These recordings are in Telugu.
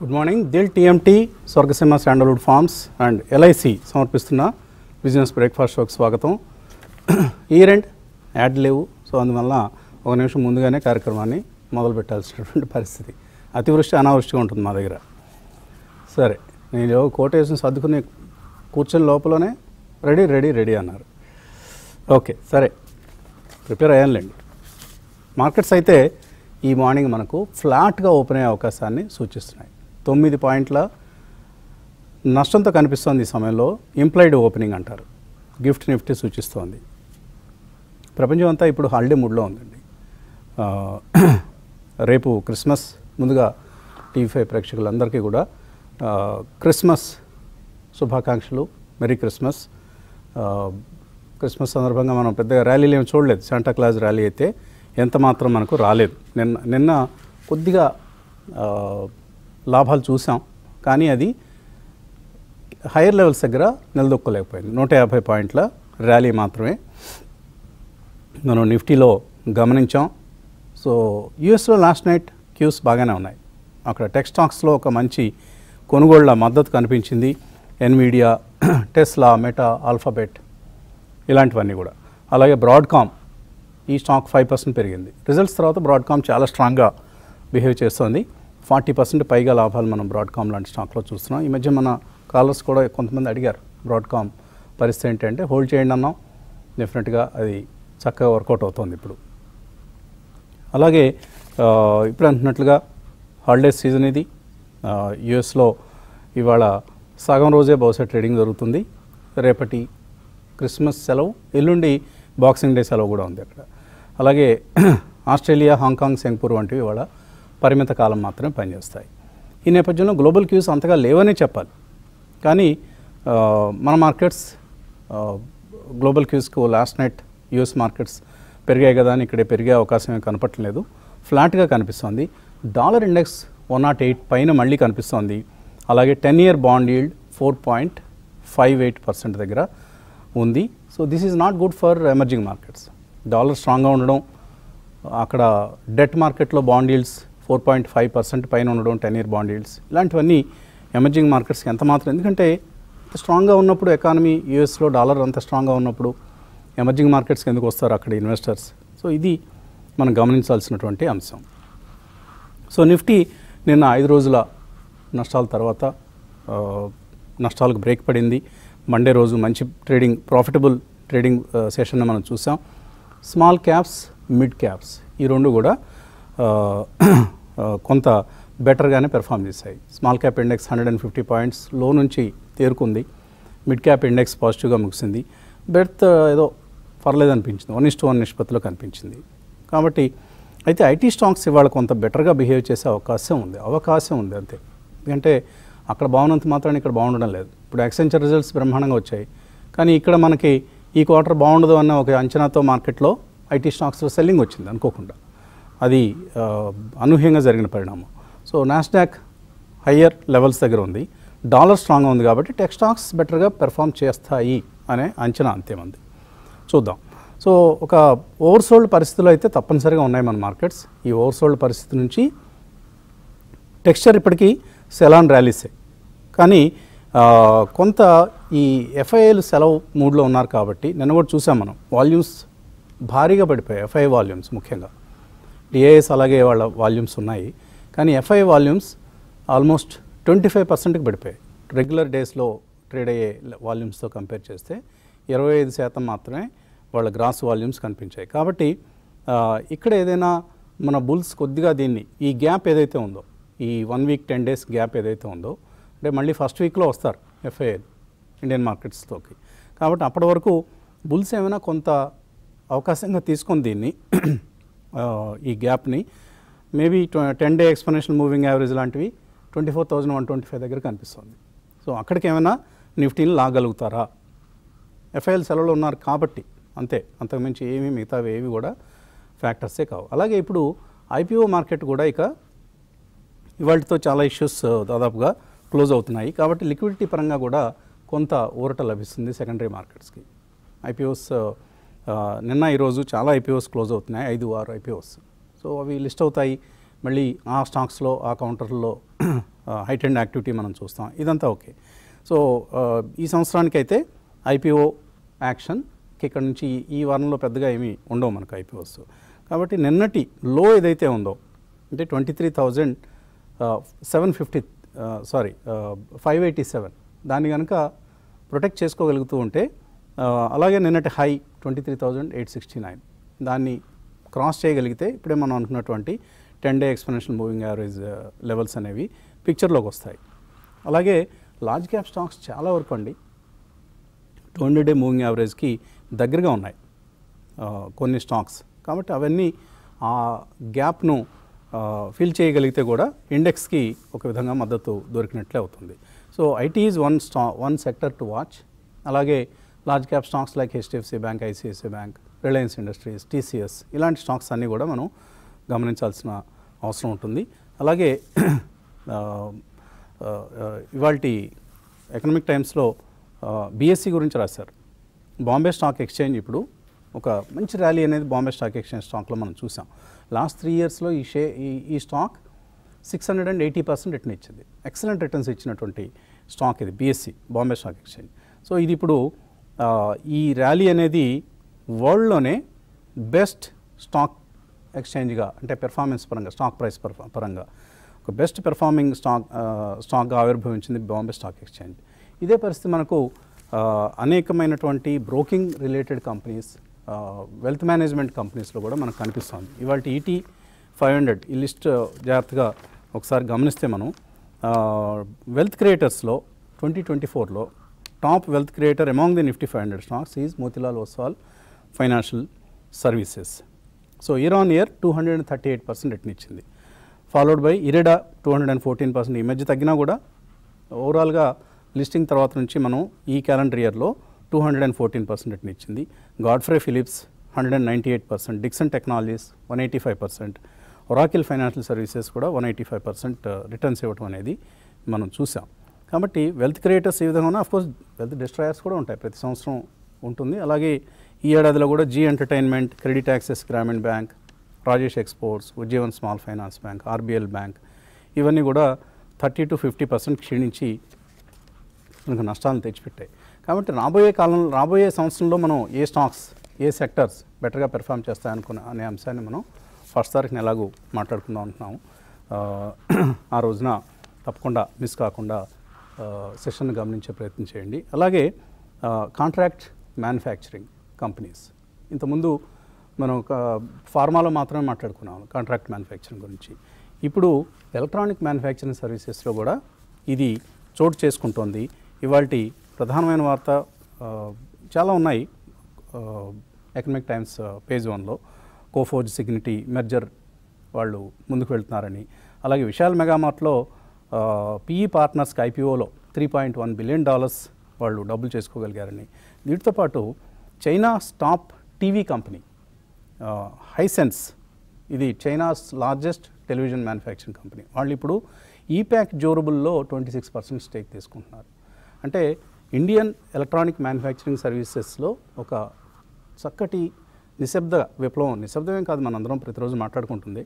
Good morning. Dil TMT, Swargaseema sandalwood farms and LIC సమర్పిస్తున్న బిజినెస్ బ్రేక్ఫాస్ట్ షోకి స్వాగతం. ఇయర్ ఎండ్ యాడ్ లేవు, సో అందువల్ల ఒక నిమిషం ముందుగానే కార్యక్రమాన్ని మొదలు పెట్టాల్సినటువంటి పరిస్థితి. అతివృష్టి అనావృష్టిగా ఉంటుంది మా దగ్గర. సరే, నేను కోటేషన్ సర్దుకుని కూర్చొని లోపలనే రెడీ అన్నారు. ఓకే, సరే, ప్రిపేర్ అయ్యానులేండి. మార్కెట్స్ అయితే ఈ మార్నింగ్ మనకు ఫ్లాట్గా ఓపెన్ అయ్యే అవకాశాన్ని సూచిస్తున్నాయి. 9 పాయింట్ల నష్టంతో కనిపిస్తోంది ఈ సమయంలో. ఇంప్లైడ్ ఓపెనింగ్ అంటారు, గిఫ్ట్ నిఫ్టీ సూచిస్తోంది. ప్రపంచం అంతా ఇప్పుడు హాలిడే మూడ్లో ఉందండి. రేపు క్రిస్మస్. ముందుగా టీవీ5 ప్రేక్షకులందరికీ కూడా క్రిస్మస్ శుభాకాంక్షలు. Merry Christmas. క్రిస్మస్ సందర్భంగా మనం పెద్దగా ర్యాలీలు ఏమి చూడలేదు. శాంటా క్లాజ్ ర్యాలీ అయితే ఎంత మాత్రం మనకు రాలేదు. నిన్న కొద్దిగా లాభాలు చూసాం, కానీ అది హైయర్ లెవెల్స్ దగ్గర నిలదొక్కలేకపోయింది. 150 పాయింట్ల ర్యాలీ మాత్రమే మనం నిఫ్టీలో గమనించాం. సో యూఎస్లో లాస్ట్ నైట్ క్యూస్ బాగానే ఉన్నాయి. అక్కడ టెక్ స్టాక్స్లో ఒక మంచి కొనుగోళ్ల మద్దతు కనిపించింది. ఎన్విడియా, టెస్లా, మెటా, ఆల్ఫాబెట్ ఇలాంటివన్నీ కూడా. అలాగే బ్రాడ్కామ్, ఈ స్టాక్ 5% పెరిగింది. రిజల్ట్స్ తర్వాత బ్రాడ్కామ్ చాలా స్ట్రాంగ్గా బిహేవ్ చేస్తోంది. 40% పైగా లాభాలు మనం బ్రాడ్కామ్ లాంటి స్టాక్లో చూస్తున్నాం. ఈ మధ్య మన కాలర్స్ కూడా కొంతమంది అడిగారు, బ్రాడ్కామ్ పరిస్థితి ఏంటంటే హోల్డ్ చేయండి అన్నాం. డెఫినెట్గా అది చక్కగా వర్కౌట్ అవుతుంది ఇప్పుడు. అలాగే ఇప్పుడు అంటున్నట్లుగా హాలిడే సీజన్ ఇది. యుఎస్లో ఇవాళ సగం రోజే బహుశా ట్రేడింగ్ జరుగుతుంది. రేపటి క్రిస్మస్ సెలవు, ఎల్లుండి బాక్సింగ్ డే సెలవు కూడా ఉంది అక్కడ. అలాగే ఆస్ట్రేలియా, హాంకాంగ్, సింగపూర్ వంటివి ఇవాళ పరిమిత కాలం మాత్రమే పనిచేస్తాయి. ఈ నేపథ్యంలో గ్లోబల్ క్యూస్ అంతగా లేవనే చెప్పాలి. కానీ మన మార్కెట్స్ గ్లోబల్ క్యూస్కు లాస్ట్ నైట్ యూఎస్ మార్కెట్స్ పెరిగాయి కదా అని ఇక్కడే పెరిగే అవకాశం ఏమి కనపట్టలేదు. ఫ్లాట్గా కనిపిస్తోంది. డాలర్ ఇండెక్స్ 108 పైన మళ్ళీ కనిపిస్తోంది. అలాగే 10-year బాండ్ ఈల్డ్ 4.58% దగ్గర ఉంది. So this is not good for emerging markets. Dollar స్ట్రాంగ్గా ఉండడం, అక్కడ డెట్ మార్కెట్లో బాండ్ ఈల్డ్స్ 4.5% పైన ఉండడం, 10-year బాండ్ ఈల్డ్స్, ఇలాంటివన్నీ ఎమర్జింగ్ మార్కెట్స్కి ఎంత మాత్రం. ఎందుకంటే స్ట్రాంగ్గా ఉన్నప్పుడు ఎకానమీ, యూఎస్లో డాలర్ అంత స్ట్రాంగ్గా ఉన్నప్పుడు ఎమర్జింగ్ మార్కెట్స్కి ఎందుకు వస్తారు అక్కడ ఇన్వెస్టర్స్? సో ఇది మనం గమనించాల్సినటువంటి అంశం. సో నిఫ్టీ నిన్న 5 రోజుల నష్టాల తర్వాత నష్టాలకు బ్రేక్ పడింది. మండే రోజు మంచి ట్రేడింగ్, ప్రాఫిటబుల్ ట్రేడింగ్ సెషన్ మనం చూసాం. స్మాల్ క్యాప్స్, మిడ్ క్యాప్స్ ఈ రెండు కూడా కొంత బెటర్గానే పెర్ఫామ్ చేశాయి. స్మాల్ క్యాప్ ఇండెక్స్ 150 పాయింట్స్ లో నుంచి తేరుకుంది. మిడ్ క్యాప్ ఇండెక్స్ పాజిటివ్గా ముగిసింది. బెర్త్ ఏదో పర్లేదు అనిపించింది, 1:1 నిష్పత్తిలో కనిపించింది. కాబట్టి అయితే ఐటీ స్టాక్స్ ఇవాళ కొంత బెటర్గా బిహేవ్ చేసే అవకాశం ఉంది అంతే. ఎందుకంటే అక్కడ బాగున్నంత మాత్రాన్ని ఇక్కడ బాగుండడం లేదు. ఇప్పుడు యాక్సెంచర్ రిజల్ట్స్ బ్రహ్మాండంగా వచ్చాయి, కానీ ఇక్కడ మనకి ఈ క్వార్టర్ బాగుండదు అన్న ఒక అంచనాతో మార్కెట్లో ఐటీ స్టాక్స్లో సెల్లింగ్ వచ్చింది అనుకోకుండా. అది అనూహ్యంగా జరిగిన పరిణామం. సో నాస్డాక్ హయ్యర్ లెవెల్స్ దగ్గర ఉంది, డాలర్ స్ట్రాంగ్గా ఉంది, కాబట్టి టెక్ స్టాక్స్ బెటర్గా పెర్ఫామ్ చేస్తాయి అనే అంచనా అంతేమంది. చూద్దాం. సో ఒక ఓవర్సోల్డ్ పరిస్థితులు అయితే తప్పనిసరిగా ఉన్నాయి మన మార్కెట్స్. ఈ ఓవర్సోల్డ్ పరిస్థితి నుంచి టెక్స్చర్ ఇప్పటికీ సెలాన్ ర్యాలీసే, కానీ కొంత ఈ ఎఫ్ఐఐలు సెలవు మూడ్లో ఉన్నారు కాబట్టి నిన్న కూడా చూసాం మనం, వాల్యూమ్స్ భారీగా పడిపోయాయి. ఎఫ్ఐ వాల్యూమ్స్ ముఖ్యంగా, డిఐఎస్ అలాగే వాళ్ళ వాల్యూమ్స్ ఉన్నాయి, కానీ ఎఫ్ఐ వాల్యూమ్స్ ఆల్మోస్ట్ 25%కి పడిపోయాయి. రెగ్యులర్ డేస్లో ట్రేడ్ అయ్యే వాల్యూమ్స్తో కంపేర్ చేస్తే 25% మాత్రమే వాళ్ళ గ్రాస్ వాల్యూమ్స్ కనిపించాయి. కాబట్టి ఇక్కడ ఏదైనా మన బుల్స్ కొద్దిగా దీన్ని, ఈ గ్యాప్ ఏదైతే ఉందో, ఈ 1 వీక్ 10 డేస్ గ్యాప్ ఏదైతే ఉందో, అంటే మళ్ళీ ఫస్ట్ వీక్లో వస్తారు ఎఫ్ఐ ఇండియన్ మార్కెట్స్తోకి. కాబట్టి అప్పటి వరకు బుల్స్ ఏమైనా కొంత అవకాశంగా తీసుకొని దీన్ని, ఈ గ్యాప్ని maybe 10 day exponential moving average లాంటివి 24,125 దగ్గర కనిపిస్తుంది. సో అక్కడికి ఏమైనా నిఫ్టీని లాగలుగుతారా? ఎఫ్ఐఎల్ సెలవులో ఉన్నారు కాబట్టి అంతే, అంతకుమించి ఏమీ మిగతావి ఏవి కూడా ఫ్యాక్టర్సే కావు. అలాగే ఇప్పుడు ఐపీఓ మార్కెట్ కూడా ఇక ఇవాళతో చాలా ఇష్యూస్ దాదాపుగా క్లోజ్ అవుతున్నాయి. కాబట్టి లిక్విడిటీ పరంగా కూడా కొంత ఊరట లభిస్తుంది సెకండరీ మార్కెట్స్కి. ఐపీఓస్ నిన్న ఈరోజు చాలా ఐపీఓస్ క్లోజ్ అవుతున్నాయి, 5-6 ఐపీఓస్. సో అవి లిస్ట్ అవుతాయి. మళ్ళీ ఆ స్టాక్స్లో, ఆ కౌంటర్లో హైటెండ్ యాక్టివిటీ మనం చూస్తాం, ఇదంతా ఓకే. సో ఈ సంవత్సరానికైతే ఐపీఓ యాక్షన్ ఇక్కడ నుంచి ఈ వారంలో పెద్దగా ఏమీ ఉండవు మనకు ఐపీఓస్. కాబట్టి నిన్నటి లో ఏదైతే ఉందో అంటే 587 దాన్ని కనుక ప్రొటెక్ట్ చేసుకోగలుగుతూ ఉంటే, అలాగే నిన్నటి హై 23,869 దాన్ని క్రాస్ చేయగలిగితే ఇప్పుడే మనం అనుకున్నటువంటి 10-day exponential moving average levels అనేవి పిక్చర్లోకి వస్తాయి. అలాగే లార్జ్ క్యాప్ స్టాక్స్ చాలా వరకు అండి 200-day మూవింగ్ యావరేజ్కి దగ్గరగా ఉన్నాయి కొన్ని స్టాక్స్. కాబట్టి అవన్నీ ఆ గ్యాప్ను ఫిల్ చేయగలిగితే కూడా ఇండెక్స్కి ఒక విధంగా మద్దతు దొరికినట్లే అవుతుంది. So IT is one sector to watch. అలాగే large cap stocks like HDFC bank, ICICI bank, Reliance industries, TCS ఇలాంటి స్టాక్స్ అన్నీ కూడా మనం గమనించాల్సిన అవసరం ఉంటుంది. అలాగే ఇవాల్టి ఎకనామిక్ టైమ్స్లో బీఎస్సీ గురించి రాశారు. బాంబే స్టాక్ ఎక్స్చేంజ్ ఇప్పుడు ఒక మంచి ర్యాలీ అనేది బాంబే స్టాక్ ఎక్స్చేంజ్ స్టాక్లో మనం చూసాం. లాస్ట్ 3 yearsలో ఈ స్టాక్ 680% రిటర్న్ ఇచ్చింది. ఎక్సలెంట్ రిటర్న్స్ ఇచ్చినటువంటి స్టాక్ ఇది BSc, Bombay stock exchange. So ఇది ఇప్పుడు ఈ ర్యాలీ అనేది వరల్డ్లోనే బెస్ట్ స్టాక్ ఎక్స్చేంజ్గా, అంటే పెర్ఫార్మెన్స్ పరంగా, స్టాక్ ప్రైస్ పరంగా ఒక బెస్ట్ పెర్ఫార్మింగ్ స్టాక్గా ఆవిర్భవించింది బాంబే స్టాక్ ఎక్స్చేంజ్. ఇదే పరిస్థితి మనకు అనేకమైనటువంటి broking related companies, wealth management కంపెనీస్లో కూడా మనకు కనిపిస్తుంది. ఇవాళ ఈటీ 500 ఈ లిస్ట్ జాగ్రత్తగా ఒకసారి గమనిస్తే మనం వెల్త్ క్రియేటర్స్లో 2024లో top wealth creator among the Nifty 500 stocks is Motilal Oswal Financial Services. So year on year 238% return ఇచ్చింది. Followed by IREDA 214%. ఈ మధ్య తగ్గినా కూడా ఓవరాల్గా లిస్టింగ్ తర్వాత నుంచి మనం ఈ క్యాలెండర్ ఇయర్లో 214% రిటర్న్ ఇచ్చింది. Godfrey Philips 198%, Dixon technologies 185%, Oracle financial services కూడా 185% రిటర్న్స్ ఇవ్వడం అనేది మనం చూసాం. కాబట్టి వెల్త్ క్రియేటర్స్ ఈ విధంగా అఫ్కోర్స్ వెల్త్ డిస్ట్రాయర్స్ కూడా ఉంటాయి, ప్రతి సంవత్సరం ఉంటుంది. అలాగే ఈ ఏడాదిలో కూడా జీ ఎంటర్టైన్మెంట్, క్రెడిట్ యాక్సెస్ గ్రామీణ bank, Rajesh exports, Ujjivan small finance bank, RBL bank ఇవన్నీ కూడా 30 to 50% క్షీణించి మనకు నష్టాలను తెచ్చిపెట్టాయి. కాబట్టి రాబోయే సంవత్సరంలో మనం ఏ స్టాక్స్, ఏ సెక్టర్స్ బెటర్గా పెర్ఫామ్ అనే అంశాన్ని మనం 1st తారీఖున ఎలాగూ మాట్లాడుకుందాం అంటున్నాము. ఆ రోజున తప్పకుండా మిస్ కాకుండా సెషన్ గమనించే ప్రయత్నం చేయండి. అలాగే కాంట్రాక్ట్ మ్యానుఫ్యాక్చరింగ్ కంపెనీస్, ఇంతకుముందు మనం ఫార్మాలో మాత్రమే మాట్లాడుకున్నాము కాంట్రాక్ట్ మ్యానుఫ్యాక్చరింగ్ గురించి. ఇప్పుడు ఎలక్ట్రానిక్ మ్యానుఫ్యాక్చరింగ్ సర్వీసెస్లో కూడా ఇది చోటు చేసుకుంటోంది. ఇవాల్టి ప్రధానమైన వార్త చాలా ఉన్నాయి. ఎకనామిక్ టైమ్స్ పేజ్ 1లో కోఫోర్జ్ సిగ్నిటీ మెర్జర్ వాళ్ళు ముందుకు వెళ్తున్నారని, అలాగే విశాల్ మెగామార్ట్లో పిఈ పార్ట్నర్స్కి ఐపీఓలో $3.1 billion వాళ్ళు డబ్బులు చేసుకోగలిగారని, వీటితో పాటు China's top TV company Hisense, ఇది China's largest television manufacturing company, వాళ్ళు ఇప్పుడు ఈప్యాక్ డ్యూరబుల్లో 26% స్టేక్ తీసుకుంటున్నారు. అంటే ఇండియన్ ఎలక్ట్రానిక్ మ్యానుఫ్యాక్చరింగ్ సర్వీసెస్లో ఒక చక్కటి నిశ్శబ్దమేం కాదు, మనందరం ప్రతిరోజు మాట్లాడుకుంటుంది,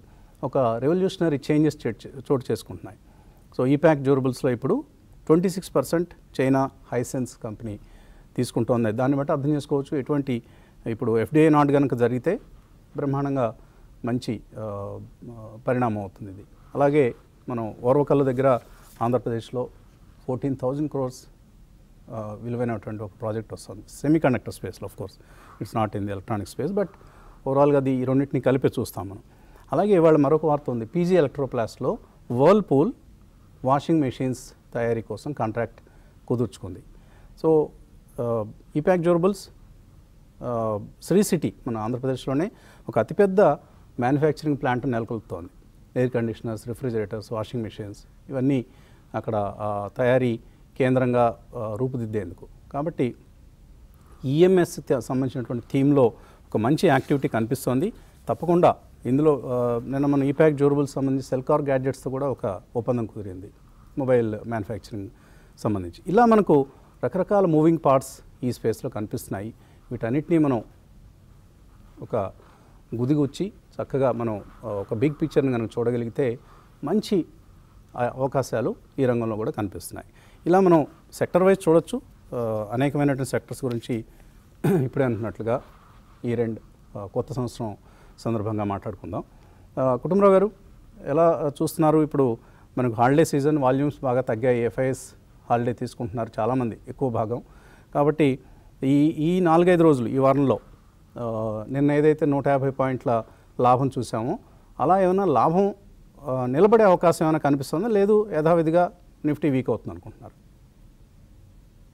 ఒక రెవల్యూషనరీ చేంజెస్ చోటు చేసుకుంటున్నాయి. సో ఈప్యాక్ డ్యూరబుల్స్లో ఇప్పుడు 26% చైనా హైసెన్స్ కంపెనీ తీసుకుంటోంది. దాన్ని బట్టి అర్థం చేసుకోవచ్చు ఎటువంటి ఇప్పుడు ఎఫ్డిఐ నాట్ కనుక జరిగితే బ్రహ్మాండంగా మంచి పరిణామం అవుతుంది ఇది. అలాగే మనం ఓర్వకల్లు దగ్గర ఆంధ్రప్రదేశ్లో 14,000 crores విలువైనటువంటి ఒక ప్రాజెక్ట్ వస్తుంది సెమీ కండక్టర్ స్పేస్లో. Of course it's not in the electronic space, but ఓవరాల్గా అది ఈ రెండింటిని కలిపి చూస్తాం మనం. అలాగే ఇవాళ మరొక వార్త ఉంది, పీజీ ఎలక్ట్రోప్లాస్ట్లో వర్ల్పూల్ వాషింగ్ మెషిన్స్ తయారీ కోసం కాంట్రాక్ట్ కుదుర్చుకుంది. సో ఈప్యాక్ డ్యూరబుల్స్ శ్రీ సిటీ మన ఆంధ్రప్రదేశ్లోనే ఒక అతిపెద్ద మ్యానుఫ్యాక్చరింగ్ ప్లాంట్ నెలకొల్పుతోంది. Air conditioners, refrigerators, washing machines ఇవన్నీ అక్కడ తయారీ కేంద్రంగా రూపుదిద్దేందుకు. కాబట్టి ఈఎంఎస్ సంబంధించినటువంటి థీమ్లో ఒక మంచి యాక్టివిటీ కనిపిస్తోంది. తప్పకుండా ఇందులో నిన్న మన ఈప్యాక్ డ్యూరబుల్స్ సంబంధించి సెల్కార్ గ్యాడ్జెట్స్తో కూడా ఒక ఒప్పందం కుదిరింది మొబైల్ మ్యానుఫ్యాక్చరింగ్ సంబంధించి. ఇలా మనకు రకరకాల మూవింగ్ పార్ట్స్ ఈ స్పేస్లో కనిపిస్తున్నాయి. వీటన్నిటినీ మనం ఒక గుదిగుచ్చి చక్కగా మనం ఒక బిగ్ పిక్చర్ని కనుక చూడగలిగితే మంచి అవకాశాలు ఈ రంగంలో కూడా కనిపిస్తున్నాయి. ఇలా మనం సెక్టర్ వైజ్ చూడొచ్చు. అనేకమైనటువంటి సెక్టర్స్ గురించి ఇప్పుడే అంటున్నట్లుగా ఈ కొత్త సంవత్సరం సందర్భంగా మాట్లాడుకుందాం. కుటుంబరావు గారు ఎలా చూస్తున్నారు? ఇప్పుడు మనకు హాలిడే సీజన్, వాల్యూమ్స్ బాగా తగ్గాయి. ఎఫ్ఐఎస్ హాలిడే తీసుకుంటున్నారు చాలామంది, ఎక్కువ భాగం. కాబట్టి ఈ 4-5 రోజులు ఈ వారంలో నిన్న ఏదైతే 150 పాయింట్ల లాభం చూసామో అలా ఏమైనా లాభం నిలబడే అవకాశం ఏమైనా కనిపిస్తుందా, లేదు యథావిధిగా నిఫ్టీ వీక్ అవుతుంది అనుకుంటున్నారు?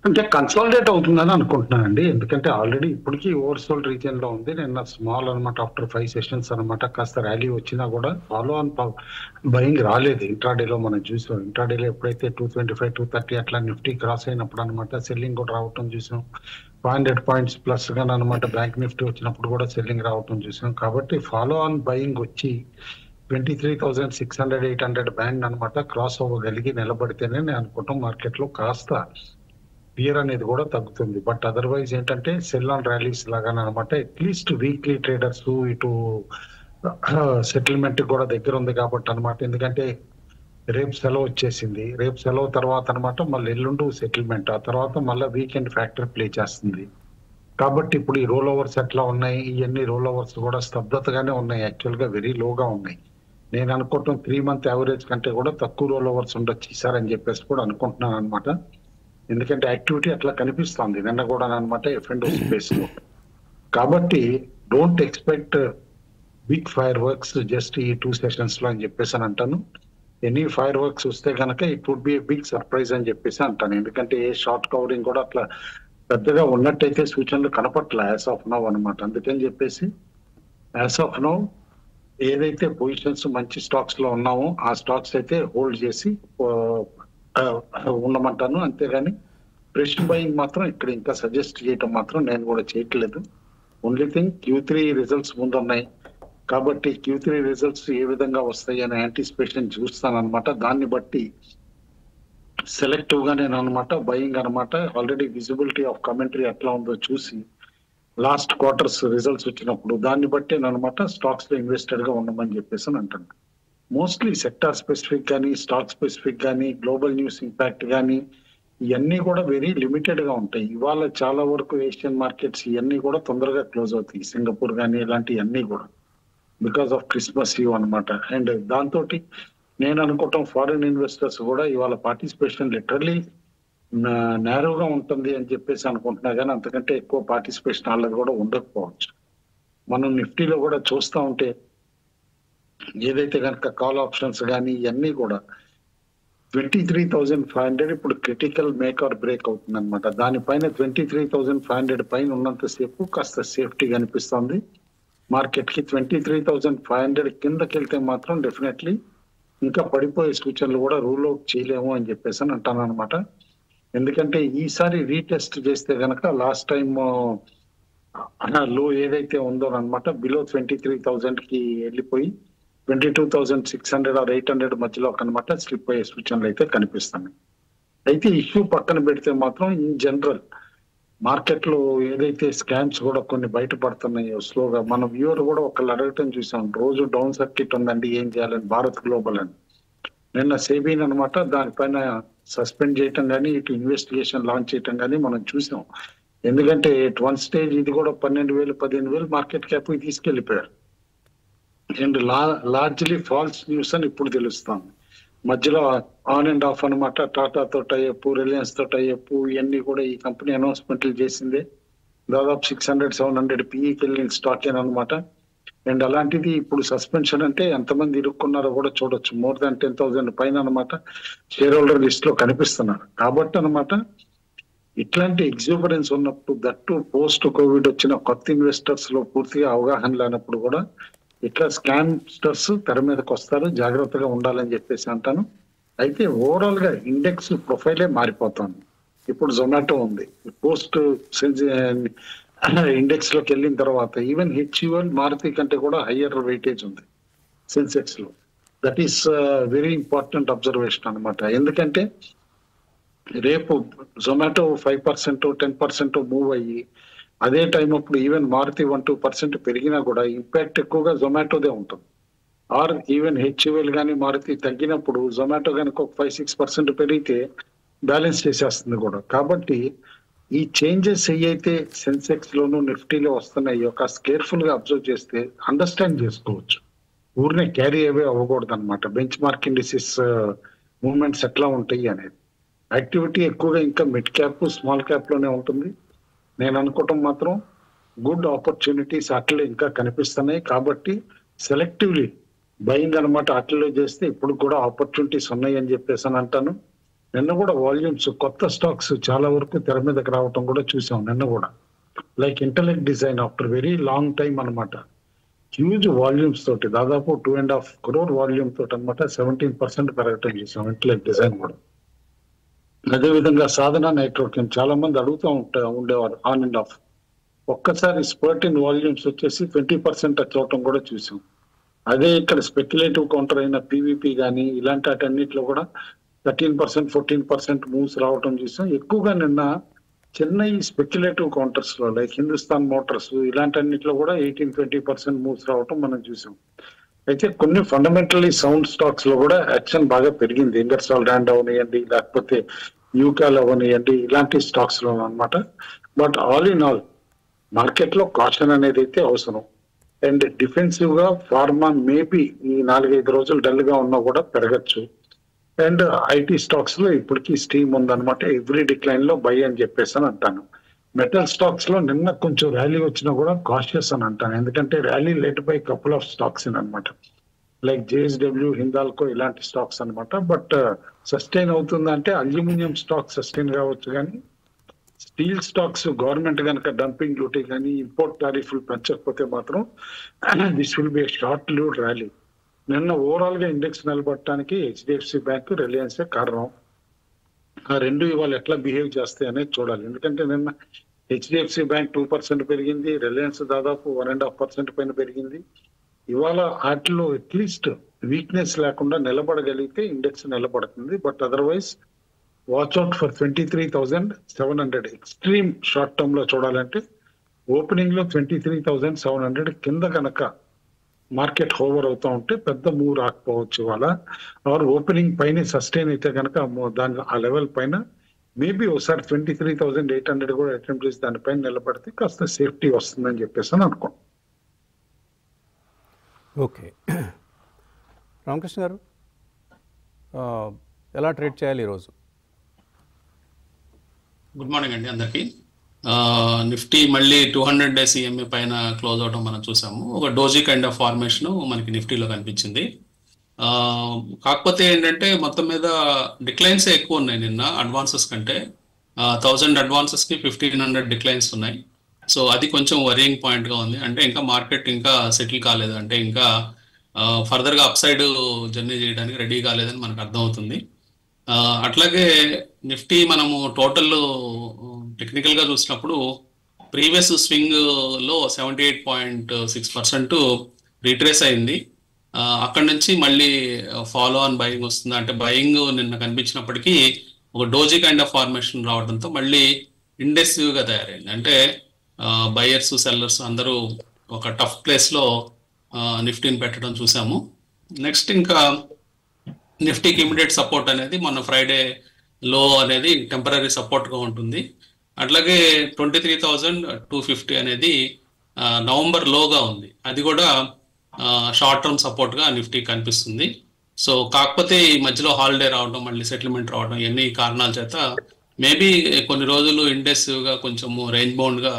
అంటే కన్సాలిడేట్ అవుతుందని అనుకుంటున్నానండి. ఎందుకంటే ఆల్రెడీ ఇప్పటికీ ఓవర్సోల్డ్ రీజియన్ లో ఉంది. నిన్న స్మాల్ అనమాట, ఆఫ్టర్ 5 సెషన్స్ అనమాట కాస్త ర్యాలీ వచ్చినా కూడా ఫాలో ఆన్ బయింగ్ రాలేదు. ఇంట్రాడేలో మనం చూసాం. ఇంట్రాడేలో ఎప్పుడైతే 225, 230 అట్లా నిఫ్టీ క్రాస్ అయినప్పుడు అనమాట సెల్లింగ్ కూడా రావటం చూసాం. 500 పాయింట్స్ ప్లస్ గానీ అనమాట బ్యాంక్ నిఫ్టీ వచ్చినప్పుడు కూడా సెల్లింగ్ రావటం చూసాం. కాబట్టి ఫాలో ఆన్ బయింగ్ వచ్చి 23,600, 800 బ్యాండ్ అనమాట క్రాస్ అవ్వగలిగి నిలబడితేనే నేను అనుకుంటాం మార్కెట్ లో కాస్త ఫియర్ అనేది కూడా తగ్గుతుంది. బట్ అదర్వైజ్ ఏంటంటే సెల్ ఆన్ ర్యాలీస్ లాగానే అనమాట. అట్లీస్ట్ వీక్లీ ట్రేడర్స్ ఇటు సెటిల్మెంట్ కూడా దగ్గర ఉంది కాబట్టి అనమాట. ఎందుకంటే రేపు సెలవు వచ్చేసింది. రేపు సెలవు తర్వాత అనమాట మళ్ళీ ఎల్లుండు సెటిల్మెంట్, ఆ తర్వాత మళ్ళీ వీకెండ్ ఫ్యాక్టర్ ప్లే చేస్తుంది. కాబట్టి ఇప్పుడు ఈ రోల్ ఓవర్స్ ఎట్లా ఉన్నాయి, ఇవన్నీ రోల్ ఓవర్స్ కూడా స్తబ్దతగానే ఉన్నాయి. యాక్చువల్ గా వెరీ లోగా ఉన్నాయి. నేను అనుకుంటున్నాను 3 మంత్ యావరేజ్ కంటే కూడా తక్కువ రోల్ ఓవర్స్ ఉండొచ్చు ఈసారి అని చెప్పేసి కూడా అనుకుంటున్నాను అనమాట. ఎందుకంటే యాక్టివిటీ అట్లా కనిపిస్తుంది నిన్న కూడా అనమాట F&O స్పేస్ లో. కాబట్టి don't expect big fireworks just ఈ 2 సెషన్స్ లో అని చెప్పేసి అని అంటాను. ఎనీ ఫైర్ వర్క్స్ వస్తే కనుక it would be big surprise అని చెప్పేసి అంటాను. ఎందుకంటే ఏ షార్ట్ కవరింగ్ కూడా అట్లా పెద్దగా ఉన్నట్టయితే సూచనలు కనపట్ల యాజ్ ఆఫ్ నౌ అనమాట. అందుకని చెప్పేసి యాజ్ ఆఫ్ నౌ ఏదైతే పొజిషన్స్ మంచి స్టాక్స్ లో ఉన్నామో ఆ స్టాక్స్ అయితే హోల్డ్ చేసి ఉండమంటాను. అంతేగాని ఫ్రెష్ బయింగ్ మాత్రం ఇక్కడ ఇంకా సజెస్ట్ చేయటం మాత్రం నేను కూడా చేయట్లేదు. ఓన్లీ థింగ్ Q3 రిజల్ట్స్ ముందున్నాయి కాబట్టి Q3 రిజల్ట్స్ ఏ విధంగా వస్తాయి అనే యాంటిసిపేషన్ చూస్తాను అనమాట. దాన్ని బట్టి సెలెక్టివ్ గా నేను అనమాట బయింగ్ అనమాట ఆల్రెడీ విజిబిలిటీ ఆఫ్ కమెంటరీ ఎట్లా ఉందో చూసి లాస్ట్ క్వార్టర్స్ రిజల్ట్స్ వచ్చినప్పుడు దాన్ని బట్టి నేను అనమాట స్టాక్స్ లో ఇన్వెస్టెడ్ గా ఉండమని చెప్పేసి అని అంటాను. మోస్ట్లీ సెక్టార్ స్పెసిఫిక్ కానీ స్టాక్ స్పెసిఫిక్ కానీ గ్లోబల్ న్యూస్ ఇంపాక్ట్ కానీ ఇవన్నీ కూడా వెరీ లిమిటెడ్ గా ఉంటాయి. ఇవాళ చాలా వరకు ఏషియన్ మార్కెట్స్ ఇవన్నీ కూడా తొందరగా క్లోజ్ అవుతాయి. సింగపూర్ కానీ ఇలాంటివన్నీ కూడా బికాస్ ఆఫ్ క్రిస్మస్ ఈవ్ అనమాట. అండ్ దాంతో నేను అనుకుంటాం ఫారిన్ ఇన్వెస్టర్స్ కూడా ఇవాళ పార్టిసిపేషన్ లిటరలీ నేరోగా ఉంటుంది అని చెప్పేసి అనుకుంటున్నా. కానీ అంతకంటే ఎక్కువ పార్టిసిపేషన్ వాళ్ళది కూడా ఉండకపోవచ్చు. మనం నిఫ్టీలో కూడా చూస్తూ ఉంటే ఏదైతే కనుక కాల్ ఆప్షన్స్ కానీ ఇవన్నీ కూడా 23,500 ఇప్పుడు క్రిటికల్ మేక్ ఆర్ బ్రేక్ అవుతుంది అనమాట. దానిపైన 23,500 పైన ఉన్నంతసేపు కాస్త సేఫ్టీ కనిపిస్తుంది మార్కెట్ కి. 23,500 కిందకి వెళ్తే మాత్రం డెఫినెట్లీ ఇంకా పడిపోయే సూచనలు కూడా రూల్ అవుట్ చేయలేము అని చెప్పేసి అని అంటాను అనమాట. ఎందుకంటే ఈసారి రీటెస్ట్ చేస్తే గనక లాస్ట్ టైం లో ఏదైతే ఉందో అనమాట బిలో 23,000 కి వెళ్ళిపోయి 22,600 or 800 మధ్యలో అనమాట స్లిప్ అయ్యే సూచనలు అయితే కనిపిస్తున్నాయి. అయితే ఇష్యూ పక్కన పెడితే మాత్రం ఇన్ జనరల్ మార్కెట్ లో ఏదైతే స్కామ్స్ కూడా కొన్ని బయటపడుతున్నాయో స్లోగా, మన వ్యూవర్ కూడా ఒకళ్ళు అడగటం చూసాం, రోజు డౌన్ సర్క్యూట్ ఉందండి ఏం చేయాలని భారత్ గ్లోబల్ అని. నిన్న సేబీన్ అనమాట దానిపైన సస్పెండ్ చేయటం కానీ ఇటు ఇన్వెస్టిగేషన్ లాంచ్ చేయటం కానీ మనం చూసాం. ఎందుకంటే ఎట్ వన్ స్టేజ్ ఇది కూడా 12,000, 15,000 మార్కెట్ క్యాప్ తీసుకెళ్లిపోయారు. అండ్ లార్జ్లీ ఫాల్స్ న్యూస్ అని ఇప్పుడు తెలుస్తాను. మధ్యలో ఆన్ అండ్ ఆఫ్ అనమాట టాటాతో టైఅప్, రిలయన్స్ తో టైఅప్ ఇవన్నీ కూడా ఈ కంపెనీ అనౌన్స్మెంట్లు చేసిందే. దాదాపు 600-700 PEకి వెళ్ళిన స్టాక్ అనమాట. అండ్ అలాంటిది ఇప్పుడు సస్పెన్షన్ అంటే ఎంతమంది ఇరుక్కున్నారో కూడా చూడొచ్చు. మోర్ దాన్ 10,000 పైన అనమాట షేర్ హోల్డర్ లిస్ట్ లో కనిపిస్తున్నారు. కాబట్టి అనమాట ఇట్లాంటి ఎగ్జూబరెన్స్ ఉన్నప్పుడు దట్టు పోస్ట్ కోవిడ్ వచ్చిన కొత్త ఇన్వెస్టర్స్ లో పూర్తిగా అవగాహన లేనప్పుడు కూడా ఇట్లా స్కామ్స్టర్స్ తెర మీదకి వస్తారు, జాగ్రత్తగా ఉండాలని చెప్పేసి అంటాను. అయితే ఓవరాల్ గా ఇండెక్స్ ప్రొఫైలే మారిపోతుంది. ఇప్పుడు జొమాటో ఉంది, పోస్ట్ ఇండెక్స్ లోకి వెళ్ళిన తర్వాత ఈవెన్ HUL మారుతి కంటే కూడా హయ్యర్ వెయిటేజ్ ఉంది సెన్సెక్స్ లో. That is very important observation అనమాట. ఎందుకంటే రేపు జొమాటో 5%, 10% మూవ్ అయ్యి అదే టైం అప్పుడు ఈవెన్ మారుతి 1-2% పెరిగినా కూడా ఇంపాక్ట్ ఎక్కువగా జొమాటోదే ఉంటుంది. ఆర్ ఈవెన్ హెచ్యుఎల్ కానీ మారుతి తగ్గినప్పుడు జొమాటో కనుక ఒక 5-6% పెరిగితే బ్యాలెన్స్ చేసేస్తుంది కూడా. కాబట్టి ఈ చేంజెస్ ఏవైతే సెన్సెక్స్ లోను నిఫ్టీలో వస్తున్నాయో కాస్త కేర్ఫుల్ గా అబ్జర్వ్ చేస్తే అండర్స్టాండ్ చేసుకోవచ్చు. ఊరినే క్యారీ అవే అవ్వకూడదు అనమాట. బెంచ్ మార్క్ ఇండిసెస్ మూవ్మెంట్స్ ఎట్లా ఉంటాయి అనేది. యాక్టివిటీ ఎక్కువగా ఇంకా మిడ్ క్యాప్ స్మాల్ క్యాప్ లోనే ఉంటుంది. నేను అనుకోవటం మాత్రం గుడ్ ఆపర్చునిటీస్ అట్లే ఇంకా కనిపిస్తున్నాయి. కాబట్టి సెలెక్టివ్లీ బయింగ్ అనమాట అట్లలో చేస్తే ఇప్పుడు కూడా ఆపర్చునిటీస్ ఉన్నాయి అని చెప్పేసి అని అంటాను. నిన్న కూడా వాల్యూమ్స్ కొత్త స్టాక్స్ చాలా వరకు తెర మీదకి రావటం కూడా చూసాం నిన్న కూడా. Like intellect design after very long time అనమాట, హ్యూజ్ వాల్యూమ్స్ తోటి దాదాపు 2.5 crore వాల్యూమ్ తోటి అనమాట 17% పెరగటం చూసాం ఇంటెలెక్ట్ డిజైన్ కూడా. అదేవిధంగా సాధన నైట్రోకెన్ చాలా మంది అడుగుతూ ఉండేవారు ఆన్ అండ్ ఆఫ్. ఒక్కసారి స్పర్ట్ ఇన్ వాల్యూమ్స్ వచ్చేసి 20% టచ్ అవటం కూడా చూసాం. అదే ఇక్కడ స్పెక్యులేటివ్ కౌంటర్ అయిన పీవీపీ కానీ ఇలాంటి వాటన్నిటిలో కూడా 13%, 14% మూవ్స్ రావటం చూసాం. ఎక్కువగా నిన్న చెన్నై స్పెక్యులేటివ్ కౌంటర్స్ లో లైక్ హిందుస్థాన్ మోటార్స్ ఇలాంటి అన్నిటిలో కూడా 18-20% మూవ్స్ రావటం మనం చూసాం. అయితే కొన్ని ఫండమెంటల్లీ సౌండ్ స్టాక్స్ లో కూడా యాక్షన్ బాగా పెరిగింది. ఇంగర్సాల్ ర్యాండ్ అవనియండి, లేకపోతే యూకాల్ అవనియండి, ఇలాంటి స్టాక్స్ లో అనమాట. But all in all market లో కాషన్ అనేది అయితే అవసరం. అండ్ డిఫెన్సివ్ గా ఫార్మా మేబీ ఈ 4-5 రోజులు డల్ గా ఉన్నా కూడా పెరగచ్చు. అండ్ ఐటీ స్టాక్స్ లో ఇప్పటికీ స్టీమ్ ఉందన్నమాట. ఎవ్రీ డిక్లైన్ లో బై అని చెప్పేసి అని అంటాను. మెటల్ స్టాక్స్ లో నిన్న కొంచెం ర్యాలీ వచ్చినా కూడా కాషియస్ అని అంటాను. ఎందుకంటే rally led by couple of stocks అనమాట, లైక్ జేఎస్డబ్ల్యూ, హిందాల్కో ఇలాంటి స్టాక్స్ అనమాట. బట్ సస్టైన్ అవుతుందంటే అల్యూమినియం స్టాక్ సస్టైన్ కావచ్చు, కానీ స్టీల్ స్టాక్స్ గవర్నమెంట్ కనుక డంపింగ్ డ్యూటీ కానీ ఇంపోర్ట్ టారిఫ్లు పెంచకపోతే మాత్రం this will be short lived rally. నిన్న ఓవరాల్ గా ఇండెక్స్ నిలబడటానికి హెచ్డిఎఫ్సి బ్యాంక్, రిలయన్సే కారణం. ఆ రెండు ఇవాళ ఎట్లా బిహేవ్ చేస్తాయి అనేది చూడాలి. ఎందుకంటే నిన్న హెచ్డిఎఫ్సి బ్యాంక్ 2% పెరిగింది, రిలయన్స్ దాదాపు 1.5% పైన పెరిగింది. ఇవాళ వాటిలో అట్లీస్ట్ వీక్నెస్ లేకుండా నిలబడగలిగితే ఇండెక్స్ నిలబడుతుంది. But otherwise watch out for 23,700. Extreme short term లో చూడాలంటే ఓపెనింగ్ లో 23,700 కింద కనుక మార్కెట్ హోవర్ అవుతా ఉంటే పెద్ద మూవ్ రాకపోవచ్చు ఇవాళ. ఆర్ ఓపెనింగ్ పైన సస్టైన్ అయితే కనుక దాని ఆ లెవెల్ పైన మేబీ ఒకసారి 23,800 కూడా అటెంప్ట్ చేసి దానిపైన నిలబడితే కాస్త సేఫ్టీ వస్తుందని చెప్పేసి అని అనుకో. ఓకే, రామకృష్ణ గారు ఎలా ట్రేడ్ చేయాలి ఈరోజు? గుడ్ మార్నింగ్ అండి అందరికీ. నిఫ్టీ మళ్ళీ 200 days ఈఎంఏ పైన క్లోజ్ అవడం మనం చూసాము. ఒక డోజీ కైండ్ ఆఫ్ ఫార్మేషన్ మనకి నిఫ్టీలో కనిపించింది. కాకపోతే ఏంటంటే మొత్తం మీద డిక్లైన్స్ ఎక్కువ ఉన్నాయి నిన్న అడ్వాన్సెస్ కంటే. 1000 అడ్వాన్సెస్కి 1500 డిక్లైన్స్ ఉన్నాయి. సో అది కొంచెం వరింగ్ పాయింట్గా ఉంది. అంటే ఇంకా మార్కెట్ ఇంకా సెటిల్ కాలేదు, అంటే ఇంకా ఫర్దర్గా అప్ సైడ్ జర్నీ చేయడానికి రెడీ కాలేదని మనకు అర్థమవుతుంది. అట్లాగే నిఫ్టీ మనము టోటల్ టెక్నికల్గా చూసినప్పుడు ప్రీవియస్ స్వింగ్లో 78.6% రీట్రేస్ అయింది. అక్కడి నుంచి మళ్ళీ ఫాలో ఆన్ బయింగ్ వస్తుంది. అంటే బయింగ్ నిన్న కనిపించినప్పటికీ ఒక డోజీ కైండ్ ఆఫ్ ఫార్మేషన్ రావడంతో మళ్ళీ ఇండెసివ్గా తయారైంది. అంటే బయర్స్ సెల్లర్స్ అందరూ ఒక టఫ్ ప్లేస్లో నిఫ్టీని పెట్టడం చూసాము. నెక్స్ట్ ఇంకా నిఫ్టీకి ఇమీడియట్ సపోర్ట్ అనేది మొన్న ఫ్రైడే లో అనేది టెంపరీ సపోర్ట్గా ఉంటుంది. అట్లాగే 23,250 అనేది నవంబర్ లోగా ఉంది, అది కూడా షార్ట్ టర్మ్ సపోర్ట్గా నిఫ్టీ కనిపిస్తుంది. సో కాకపోతే ఈ మధ్యలో హాలిడే రావడం, మళ్ళీ సెటిల్మెంట్ రావడం, ఎన్ని కారణాల చేత మేబీ కొన్ని రోజులు ఇండెసివ్గా కొంచెము రేంజ్ బౌండ్గా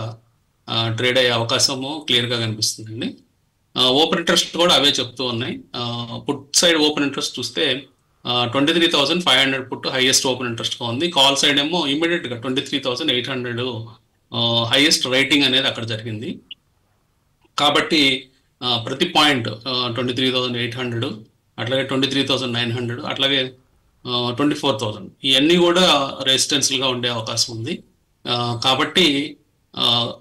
ట్రేడ్ అయ్యే అవకాశము క్లియర్గా కనిపిస్తుందండి. ఓపెన్ ఇంట్రెస్ట్ కూడా అవే చెప్తూ ఉన్నాయి. పుట్ సైడ్ ఓపెన్ ఇంట్రెస్ట్ చూస్తే 23,500 పుట్ హైయెస్ట్ ఓపెన్ ఇంట్రెస్ట్గా ఉంది. కాల్ సైడ్ ఏమో ఇమీడియట్గా 23,800 హైయెస్ట్ రేటింగ్ అనేది అక్కడ జరిగింది. కాబట్టి ప్రతి పాయింట్ 23,800, అట్లాగే 23,900, అట్లాగే 24,000 ఇవన్నీ కూడా రెసిస్టెన్స్గా ఉండే అవకాశం ఉంది. కాబట్టి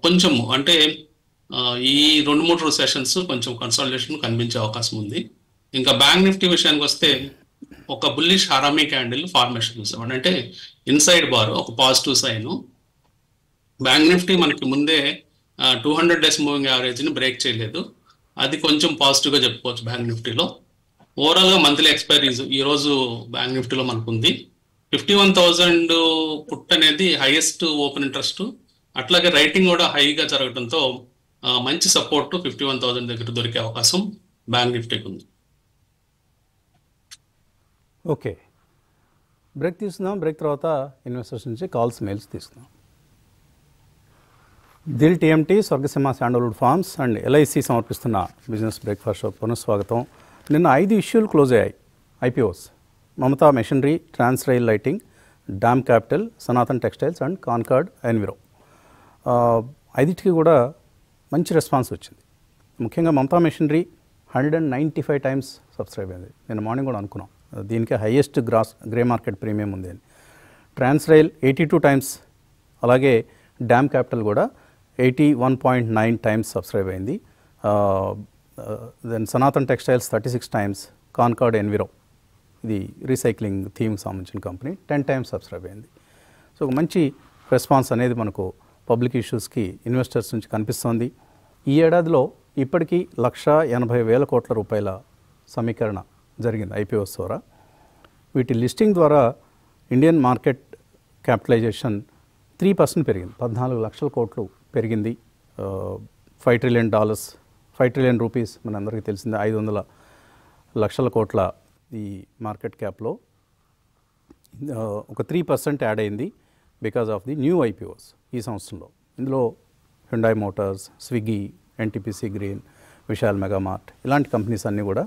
కొంచెము అంటే ఈ 2-3 సెషన్స్ కొంచెం కన్సల్టేషన్ కనిపించే అవకాశం ఉంది. ఇంకా బ్యాంక్ నిఫ్టీ విషయానికి వస్తే ఒక బుల్లిష్ హరామీ క్యాండిల్ ఫార్మేషన్ చూసాం. అంటే ఇన్సైడ్ బార్ ఒక పాజిటివ్ సైన్. బ్యాంక్ నిఫ్టీ మనకి ముందే 200 days మూవింగ్ యావరేజ్ని బ్రేక్ చేయలేదు, అది కొంచెం పాజిటివ్గా చెప్పుకోవచ్చు బ్యాంక్ నిఫ్టీలో. ఓవరాల్గా మంత్లీ ఎక్స్పైరీస్ ఈరోజు బ్యాంక్ నిఫ్టీలో మనకు ఉంది. 51,000 పుట్ అనేది హైయెస్ట్ ఓపెన్ ఇంట్రెస్ట్, అట్లాగే రైటింగ్ కూడా హైగా జరగడంతో మంచి సపోర్ట్ 51,000 దగ్గర దొరికే అవకాశం బ్యాంక్ నిఫ్టీకి ఉంది. ఓకే, బ్రేక్ తీసుకుందాం. బ్రేక్ తర్వాత ఇన్వెస్టర్స్ నుంచి కాల్స్, మెయిల్స్ తీసుకుందాం. Dil TMT, Swargaseema sandalwood farms and LIC సమర్పిస్తున్న బిజినెస్ బ్రేక్ఫాస్ట్ షో పునఃస్వాగతం. నిన్న 5 ఇష్యూలు క్లోజ్ అయ్యాయి IPOs. Mamata Machinery, Transrail Lighting, DAM Capital, Sanathan Textiles and Concord Enviro. 5టికి కూడా మంచి రెస్పాన్స్ వచ్చింది. ముఖ్యంగా మమతా మెషినరీ 195 టైమ్స్ సబ్స్క్రైబ్ అయింది. నేను మార్నింగ్ కూడా అనుకున్నాం దీనికి హైయెస్ట్ గ్రే మార్కెట్ ప్రీమియం ఉంది అని. ట్రాన్స్రైల్ 82 టైమ్స్, అలాగే డామ్ క్యాపిటల్ కూడా 81.9 టైమ్స్ సబ్స్క్రైబ్ అయింది. Then Sanatan Textiles 36 times, Concord Enviro ఇది రీసైక్లింగ్ థీమ్కి సంబంధించిన కంపెనీ 10 టైమ్స్ సబ్స్క్రైబ్ అయింది. సో ఒక మంచి రెస్పాన్స్ అనేది మనకు పబ్లిక్ ఇష్యూస్కి ఇన్వెస్టర్స్ నుంచి కనిపిస్తోంది. ఈ ఏడాదిలో ఇప్పటికీ 1,80,000 కోట్ల రూపాయల సమీకరణ జరిగింది ఐపీఓస్ ద్వారా. వీటి లిస్టింగ్ ద్వారా ఇండియన్ మార్కెట్ క్యాపిటలైజేషన్ 3% పెరిగింది, 14 లక్షల కోట్లు పెరిగింది. $5 ట్రిలియన్, $5 ట్రిలియన్ రూపీస్ మనందరికీ తెలిసిందే. 500 లక్షల కోట్ల ఈ మార్కెట్ క్యాప్లో ఒక 3% యాడ్ అయింది because of the new IPOs ఈ సంవత్సరంలో. ఇందులో Hyundai Motors, Swiggy, NTPC green, Vishal Megamart ఇలాంటి కంపెనీస్ అన్నీ కూడా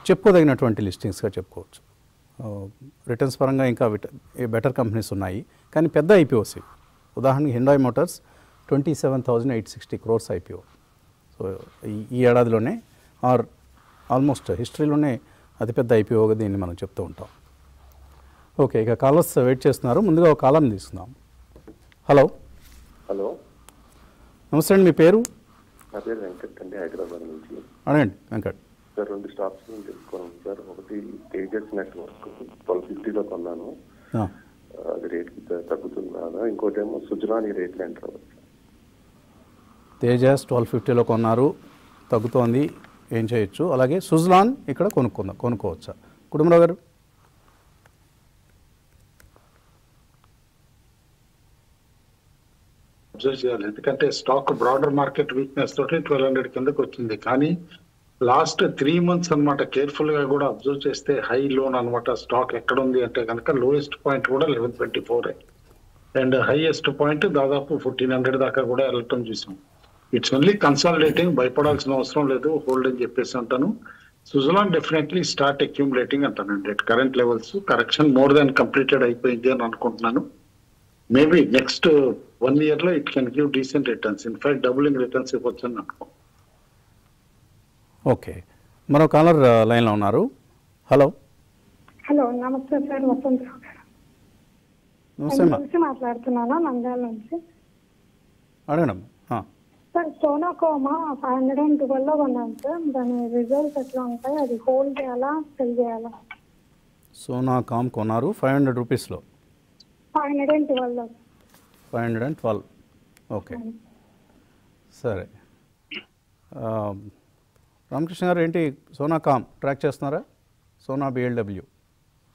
చెప్పుకోదగినటువంటి లిస్టింగ్స్గా చెప్పుకోవచ్చు. రిటర్న్స్ పరంగా ఇంకా బెటర్ కంపెనీస్ ఉన్నాయి, కానీ పెద్ద ఐపీఓస్. ఉదాహరణకి Hyundai Motors 27,860 crores IPO. So ఈ ఏడాదిలోనే ఆల్మోస్ట్ హిస్టరీలోనే అతిపెద్ద ఐపీఓగా దీన్ని మనం చెప్తూ ఉంటాం. ఓకే, ఇక కాలర్స్ వెయిట్ చేస్తున్నారు. ముందుగా ఒక కాలర్ని తీసుకుందాం. హలో. హలో, నమస్తే అండి, మీ పేరు? నా పేరు వెంకట్ అండి, హైదరాబాద్ నుంచి. అడగండి వెంకట్. సార్ 2 స్టాక్స్ తెలుసుకోవాలి సార్. ఒకటి తేజస్ నెట్వర్క్ 1250లో కొన్నాను, అది రేట్ తగ్గుతుందా? ఇంకోటి ఏమో సుజలాన్, ఈ రేట్లు ఎంటర్ అవ్వచ్చు. తేజస్ 1250లో కొన్నారు, తగ్గుతోంది, ఏం చేయొచ్చు? అలాగే సుజలాన్ ఇక్కడ కొనుక్కోవచ్చా? కుటుంబరావు గారు. అబ్జర్వ్ చేయాలి, ఎందుకంటే స్టాక్ బ్రాడర్ మార్కెట్ వీక్నెస్ తోటి 1200 కిందకి వచ్చింది. కానీ లాస్ట్ 3 months అనమాట కేర్ఫుల్ గా కూడా అబ్జర్వ్ చేస్తే హై లోన్ అనమాట. స్టాక్ ఎక్కడ ఉంది అంటే కనుక లోయెస్ట్ పాయింట్ కూడా 1124 అండ్ హైయెస్ట్ పాయింట్ దాదాపు 1400 దాకా కూడా వెళ్ళటం చూసాం. ఇట్స్ ఓన్లీ కన్సాలిడేటింగ్, భయపడాల్సిన అవసరం లేదు, హోల్డ్ అని చెప్పేసి అంటాను. సుజలాన్ డెఫినెట్లీ స్టార్ట్ అక్యూములేటింగ్ అంటానండి. At current levels correction more than completed అయిపోయింది అని అనుకుంటున్నాను. మేబీ నెక్స్ట్ 1 year లో it can give decent returns, in fact doubling returns ఇవ్వచ్చు అని అనుకో. ఓకే, మరో కాలర్ లైన్లో ఉన్నారు. హలో. హలో, నమస్తే సార్, వసంతరావు గారు. నమస్తే అమ్మా, నుంచి మాట్లాడుతున్నాను, నంద్యాల నుంచి. అడగండి. సార్ సోనాకోమా 512లో కొన్నాను సార్, దాని రిజల్ట్స్ ఎట్లా ఉంటాయి? అది హోల్డ్ చేయాలా, సెల్ చేయాలా? సోనాకామ్ కొన్నారు 500 రూపీస్లో. 512. 512. ఓకే, సరే. రామకృష్ణ గారు, ఏంటి సోనాకామ్ ట్రాక్ చేస్తున్నారా? సోనా బిఎల్డబ్ల్యూ.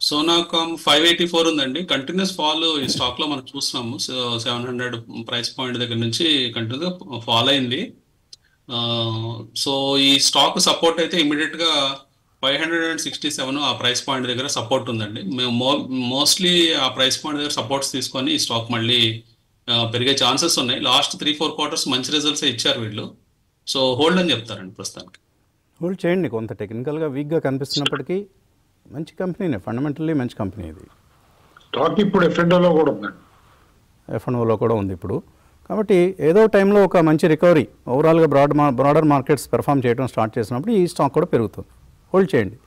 సోనాకామ్ 584 ఉందండి. కంటిన్యూస్ ఫాల్ ఈ స్టాక్ లో మనం చూస్తున్నాము. 700 ప్రైస్ పాయింట్ దగ్గర నుంచి కంటిన్యూస్ ఫాల్ అయింది. సో ఈ స్టాక్ సపోర్ట్ అయితే ఇమీడియట్ గా 567 ఆ ప్రైస్ పాయింట్ దగ్గర సపోర్ట్ ఉందండి. మేము మోస్ట్లీ ఆ ప్రైస్ పాయింట్ దగ్గర సపోర్ట్స్ తీసుకొని ఈ స్టాక్ మళ్ళీ పెరిగే ఛాన్సెస్ ఉన్నాయి. లాస్ట్ 3-4 quarters మంచి రిజల్ట్స్ ఇచ్చారు వీళ్ళు. సో హోల్డ్ అని చెప్తారండి ప్రస్తుతానికి. హోల్డ్ చేయండి. కొంత టెక్నికల్గా వీక్గా కనిపిస్తున్నప్పటికీ మంచి కంపెనీనే, ఫండమెంటల్లీ మంచి కంపెనీ ఇది. స్టాక్ ఇప్పుడు ఎఫ్ఎండ్ఓలో కూడా ఉందండి, ఎఫ్ఎండ్ఓలో కూడా ఉంది ఇప్పుడు. కాబట్టి ఏదో టైంలో ఒక మంచి రికవరీ ఓవరాల్గా బ్రాడర్ మార్కెట్స్ పెర్ఫామ్ చేయడం స్టార్ట్ చేసినప్పుడు ఈ స్టాక్ కూడా పెరుగుతుంది. హోల్డ్ చేయండి.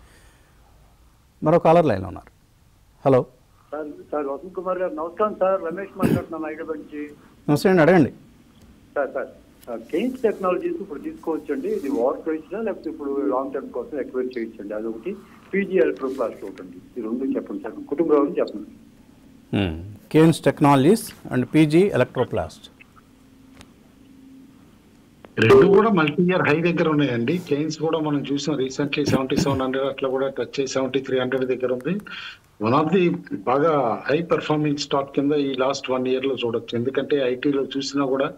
మరో కాలర్ లైన్లో ఉన్నారు. హలో. సార్ వసంత్ కుమార్ గారు నమస్కారం సార్. రమేష్ మాట్లాడుతున్నాను హైదరాబాద్ నుంచి. నమస్తే అండి, అడగండి. సార్ కేన్స్ టెక్నాలజీస్ ఇప్పుడు తీసుకోవచ్చండి, ఇది ఓవర్ ప్రైస్నా లేకపోతే ఇప్పుడు లాంగ్ టర్మ్ కోసం ఎక్వైర్ చేయొచ్చండి? అదొకటి, పీజీ ఎలక్ట్రోప్లాస్ట్ ఒకటి, ఈ రెండు చెప్పండి సార్. కుటుంబరావు చెప్పండి. Kaynes Technologies and PG Electroplast. రెండు కూడా మల్టీ ఇయర్ హై దగ్గర ఉన్నాయండి. కెయిన్స్ కూడా మనం చూసాం రీసెంట్లీ 7700 అట్లా కూడా టచ్ చేసి 7300 దగ్గర ఉంది. వన్ ఆఫ్ ది బాగా హై పెర్ఫార్మింగ్ స్టాక్ కింద ఈ లాస్ట్ 1 year లో చూడొచ్చు. ఎందుకంటే ఐటీలో చూసినా కూడా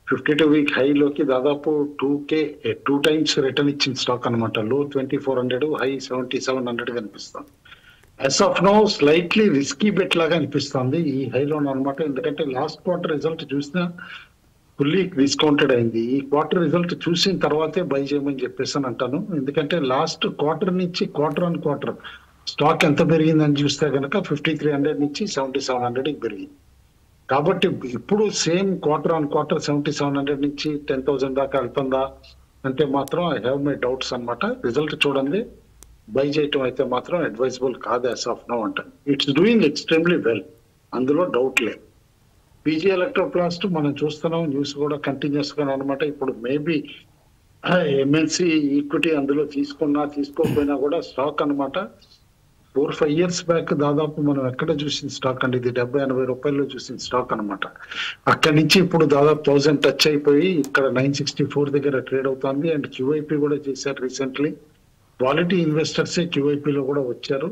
52 week హైలోకి దాదాపు 2 times రిటర్న్ ఇచ్చిన స్టాక్ అనమాట. లో 2400, హై 7700 కనిపిస్తాం. As of now slightly risky bet లాగా అనిపిస్తుంది ఈ హైలో అనమాట. ఎందుకంటే లాస్ట్ క్వార్టర్ రిజల్ట్ చూసినా ఫుల్లీ డిస్కౌంటెడ్ అయింది. ఈ క్వార్టర్ రిజల్ట్ చూసిన తర్వాతే బై చేయమని చెప్పేసి అని అంటాను. ఎందుకంటే లాస్ట్ క్వార్టర్ నుంచి క్వార్టర్ ఆన్ క్వార్టర్ స్టాక్ ఎంత పెరిగిందని చూస్తే కనుక 5300 నుంచి 7700 పెరిగింది. కాబట్టి ఇప్పుడు సేమ్ క్వార్టర్ ఆన్ క్వార్టర్ 7700 నుంచి 10,000 దాకా వెళ్తుందా అంటే మాత్రం ఐ హ్యావ్ మై డౌట్స్ అనమాట. రిజల్ట్ చూడండి, బై చేయటం అయితే మాత్రం అడ్వైజబుల్ కాదు యాజ్ ఆఫ్ నో అంటాను. ఇట్స్ డూయింగ్ ఎక్స్ట్రీమ్లీ వెల్, అందులో డౌట్ లేదు. పీజీ ఎలక్ట్రోప్లాస్ట్ మనం చూస్తున్నాం, న్యూస్ కూడా కంటిన్యూస్ గా అనమాట. ఇప్పుడు మేబీ ఎంఎన్సి ఈక్విటీ అందులో తీసుకున్నా తీసుకోకపోయినా కూడా స్టాక్ అనమాట 4-5 years బ్యాక్ దాదాపు మనం ఎక్కడ చూసిన స్టాక్ అండి ఇది 70-80 రూపాయల్లో చూసిన స్టాక్ అనమాట. అక్కడి నుంచి ఇప్పుడు దాదాపు 1000 టచ్ అయిపోయి ఇక్కడ 964 దగ్గర ట్రేడ్ అవుతుంది. అండ్ క్యూఐపీ కూడా చేశారు రీసెంట్లీ. క్వాలిటీ ఇన్వెస్టర్సే క్యూఐపీలో కూడా వచ్చారు.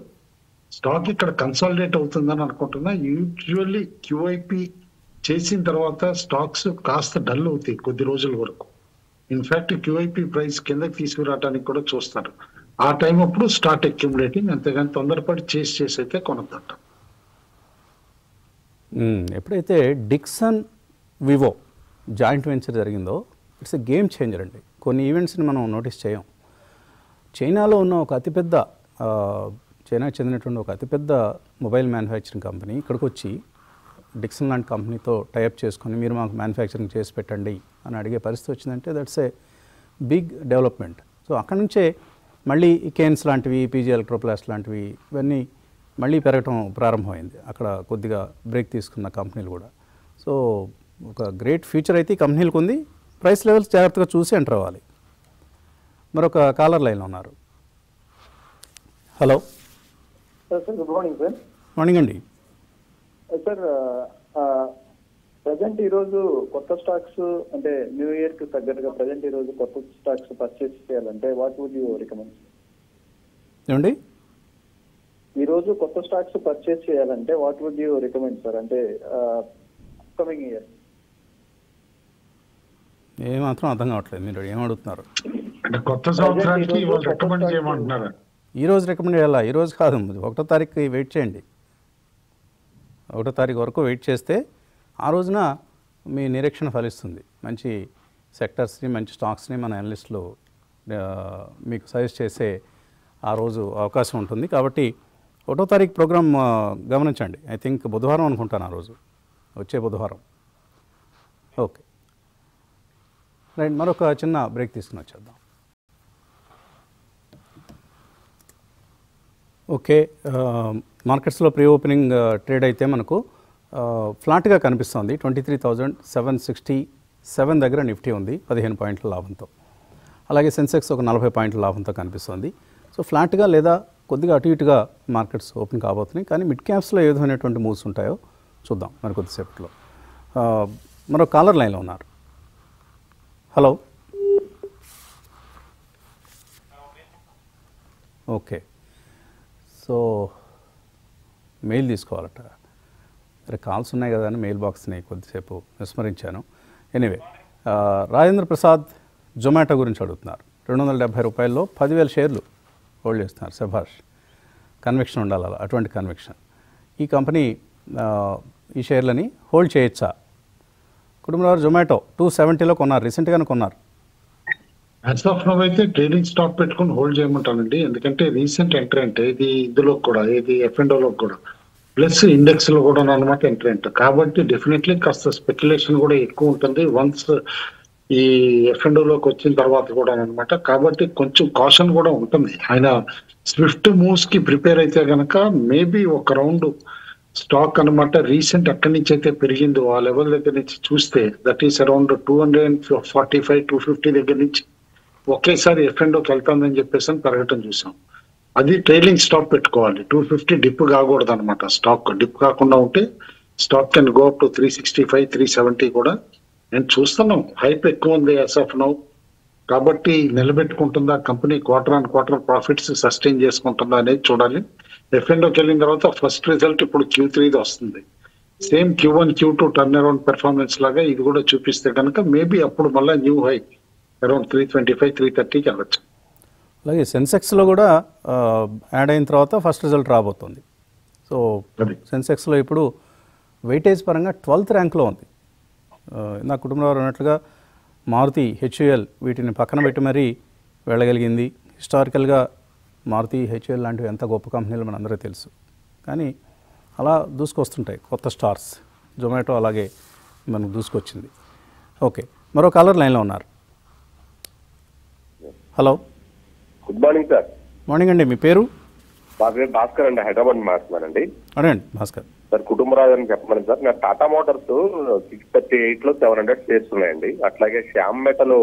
స్టాక్ ఇక్కడ కన్సాలిడేట్ అవుతుందని అనుకుంటున్నా. యూజువల్లీ క్యూఐపీ చేసిన తర్వాత స్టాక్స్ కాస్త డల్ అవుతాయి కొద్ది రోజుల వరకు. ఇన్ఫాక్ట్ క్యూఐపీ ప్రైస్ కిందకి తీసుకురావడానికి కూడా చూస్తారు. ఆ టైం అప్పుడు స్టార్ట్ అక్యుములేటింగ్, అంతేగాని తొందరపడి చేసి అయితే కొనద్దంట. ఎప్పుడైతే డిక్సన్ వివో జాయింట్ వెంచర్ జరిగిందో ఇట్స్ ఎ గేమ్ చేంజర్ అండి. కొన్ని ఈవెంట్స్ని మనం నోటీస్ చేయం. చైనాలో ఉన్న ఒక అతిపెద్ద చైనాకి చెందినటువంటి ఒక అతిపెద్ద మొబైల్ మ్యానుఫ్యాక్చరింగ్ కంపెనీ ఇక్కడికి వచ్చి డిక్సన్ లాంటి కంపెనీతో టైఅప్ చేసుకొని మీరు మాకు మ్యానుఫ్యాక్చరింగ్ చేసి పెట్టండి అని అడిగే పరిస్థితి వచ్చిందంటే that's a big development. So అక్కడ నుంచే మళ్ళీ కేన్స్ లాంటివి, పీజీ ఎలక్ట్రోప్లాస్ట్ లాంటివి ఇవన్నీ మళ్ళీ పెరగటం ప్రారంభమైంది. అక్కడ కొద్దిగా బ్రేక్ తీసుకున్న కంపెనీలు కూడా. సో ఒక గ్రేట్ ఫ్యూచర్ అయితే ఈ కంపెనీలకు ఉంది. ప్రైస్ లెవెల్స్ జాగ్రత్తగా చూసి ఎంటర్ అవ్వాలి. మరొక కాలర్ లైన్లో ఉన్నారు. Hello sir, good morning sir. Morning అండి. సార్, ప్రజెంట్ ఈరోజు కొత్త స్టాక్స్ అంటే న్యూ ఇయర్ కి తగ్గట్టుగా ప్రజెంట్ ఈరోజు కొత్త స్టాక్స్ పర్చేస్ చేయాలంటే వాట్ వుడ్ యూ రికమెండ్? ఏమండి, ఈరోజు కొత్త స్టాక్స్ పర్చేస్ చేయాలంటే what would you recommend sir? అంటే అప్కమింగ్ ఇయర్. ఏమాత్రం అర్థం కావట్లేదు మీరు ఏమడుగుతున్నారు. అంటే కొత్త సంవత్సరానికి రికమెండ్ చేయమంటున్నారు. ఈరోజు రికమెండ్ చేయాలా? ఈరోజు కాదు, 1వ తారీఖుకి వెయిట్ చేయండి. 1వ తారీఖు వరకు వెయిట్ చేస్తే ఆ రోజున మీ నిరీక్షణ ఫలిస్తుంది. మంచి సెక్టర్స్ని, మంచి స్టాక్స్ని మన అనలిస్టులు మీకు సజెస్ట్ చేసే ఆ రోజు అవకాశం ఉంటుంది. కాబట్టి 1వ తారీఖు ప్రోగ్రామ్ గమనించండి. ఐ థింక్ బుధవారం అనుకుంటాను, ఆ రోజు వచ్చే బుధవారం. ఓకే రైట్, మరొక చిన్న బ్రేక్ తీసుకుని వచ్చేద్దాం. ఓకే, మార్కెట్స్లో ప్రీ ఓపెనింగ్ ట్రేడ్ అయితే మనకు ఫ్లాట్గా కనిపిస్తుంది. 23,767 దగ్గర నిఫ్టీ ఉంది 15 పాయింట్ల లాభంతో. అలాగే సెన్సెక్స్ ఒక 40 పాయింట్ల లాభంతో కనిపిస్తుంది. సో ఫ్లాట్గా లేదా కొద్దిగా అటు ఇటుగా మార్కెట్స్ ఓపెన్ కాబోతున్నాయి. కానీ మిడ్ క్యాప్స్లో ఏ విధమైనటువంటి మూవ్స్ ఉంటాయో చూద్దాం మరి కొద్దిసేపట్లో. మరో కాలర్ లైన్లో ఉన్నారు. Hello, okay. సో మెయిల్ తీసుకోవాలట. అరే కాల్స్ ఉన్నాయి కదా అని మెయిల్ బాక్స్ని కొద్దిసేపు విస్మరించాను. ఎనీవే, రాజేంద్ర ప్రసాద్ జొమాటో గురించి అడుగుతున్నారు. 270 రూపాయల్లో 10,000 షేర్లు హోల్డ్ చేస్తున్నారు. శభాష్, కన్విక్షన్ ఉండాలి, అలా అటువంటి కన్విక్షన్. ఈ కంపెనీ ఈ షేర్లని హోల్డ్ చేయొచ్చా? కుటుంబంలో జొమాటో 270లో కొన్నారు, రీసెంట్గానే కొన్నారు. యాజ్ ఆఫ్ నౌ అయితే ట్రేడింగ్ స్టాక్ పెట్టుకుని హోల్డ్ చేయమంటానండి. ఎందుకంటే రీసెంట్ ఎంట్రెంట్ ఇది ఇందులో కూడా, ఇది F&Oలో కూడా, ప్లస్ ఇండెక్స్ లో కూడా అనమాట ఎంట్రెంట్. కాబట్టి డెఫినెట్లీ కాస్త స్పెక్యులేషన్ కూడా ఎక్కువ ఉంటుంది వన్స్ ఈ F&Oలోకి వచ్చిన తర్వాత కూడా అనమాట. కాబట్టి కొంచెం కాషన్ కూడా ఉంటుంది. ఆయన స్విఫ్ట్ మూవ్స్ కి ప్రిపేర్ అయితే కనుక మేబీ ఒక రౌండ్ స్టాక్ అనమాట రీసెంట్ ఎక్కడి నుంచి అయితే పెరిగిందో ఆ లెవెల్ దగ్గర నుంచి చూస్తే దట్ ఈస్ అరౌండ్ 245-250 దగ్గర నుంచి ఒకేసారి F&Oకి వెళ్తుందని చెప్పేసి అని పెరగటం చూసాం. అది ట్రైలింగ్ స్టాక్ పెట్టుకోవాలి. 250 డిప్ కాకూడదు అనమాట. స్టాక్ డిప్ కాకుండా ఉంటే stock can go up to 365-370 కూడా. నేను చూస్తున్నాం హైప్ ఎక్కువ ఉంది యాజ్ ఆఫ్ నౌ. కాబట్టి నిలబెట్టుకుంటుందా company, quarter on quarter profits sustain చేసుకుంటుందా అనేది చూడాలి. F&Oకి వెళ్ళిన తర్వాత ఫస్ట్ రిజల్ట్ ఇప్పుడు Q3 వస్తుంది. Same Q1 Q2 turn around performance లాగా ఇది కూడా చూపిస్తే కనుక మేబీ అప్పుడు మళ్ళీ న్యూ హై అరౌండ్ 325 330కి వెళ్ళచ్చు. అలాగే సెన్సెక్స్లో కూడా యాడ్ అయిన తర్వాత ఫస్ట్ రిజల్ట్ రాబోతుంది. సో సెన్సెక్స్లో ఇప్పుడు వెయిటేజ్ పరంగా 12th ర్యాంక్లో ఉంది. నా కుటుంబంలో అన్నట్లుగా మారుతి, HUL వీటిని పక్కన పెట్టి మరీ వెళ్ళగలిగింది. హిస్టారికల్గా మారుతి, HUL లాంటివి ఎంత గొప్ప కంపెనీలు మనందరికీ తెలుసు. కానీ అలా దూసుకొస్తుంటాయి కొత్త స్టార్స్. జొమాటో అలాగే మనకు దూసుకొచ్చింది. ఓకే, మరో కాలర్ లైన్లో ఉన్నారు. Hello, good morning sir. Morning అండి, మీ పేరు? మా పేరు భాస్కర్ అండి, హైదరాబాద్ మాట్లాడుతున్నానండి. అడగండి భాస్కర్. సార్ కుటుంబరాజు అని చెప్పమని సార్. నా టాటా మోటార్స్ 638లో 700 షేర్స్ ఉన్నాయండి. అట్లాగే శ్యామ్ మెటల్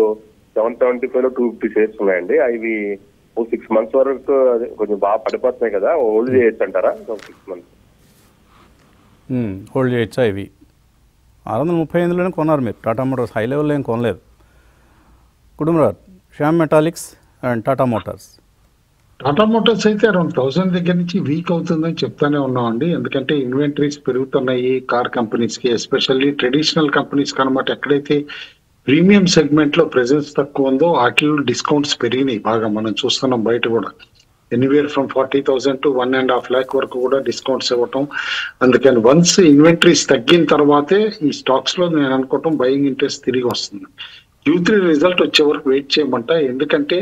775లో 250 షేర్స్ ఉన్నాయండి. అవి 6 months వరకు కొంచెం బాగా పడిపోతున్నాయి కదా, హోల్డ్ చేయొచ్చు అంటారా? 6 months హోల్డ్ చేయొచ్చా? ఇవి 638లోనే కొన్నారు మీరు. టాటా మోటార్స్ హై లెవెల్లో ఏం కొనలేదు. Kutumbaraju, Shyam Metallics and Tata Motors. Tata Motors అయితే అరౌండ్ 1000 దగ్గర నుంచి వీక్ అవుతుందని చెప్తానే ఉన్నామండి. ఎందుకంటే ఇన్వెంటరీస్ పెరుగుతున్నాయి కార్ కంపెనీస్ కి, ఎస్పెషల్లీ ట్రెడిషనల్ కంపెనీస్ కనమాట. ఎక్కడైతే ప్రీమియం సెగ్మెంట్ లో ప్రెజెన్స్ తక్కువ ఉందో వాటిలో డిస్కౌంట్స్ పెరిగినాయి బాగా. మనం చూస్తున్నాం బయట కూడా ఎనీవేర్ ఫ్రమ్ 40,000 to 1.5 lakh వరకు కూడా డిస్కౌంట్స్ ఇవ్వటం. అందుకని వన్స్ ఇన్వెంటరీస్ తగ్గిన తర్వాతే ఈ స్టాక్స్ లో నేను అనుకోవటం బయింగ్ ఇంట్రెస్ట్ తిరిగి వస్తుంది. Q3 రిజల్ట్ వచ్చే వరకు వెయిట్ చేయమంట. ఎందుకంటే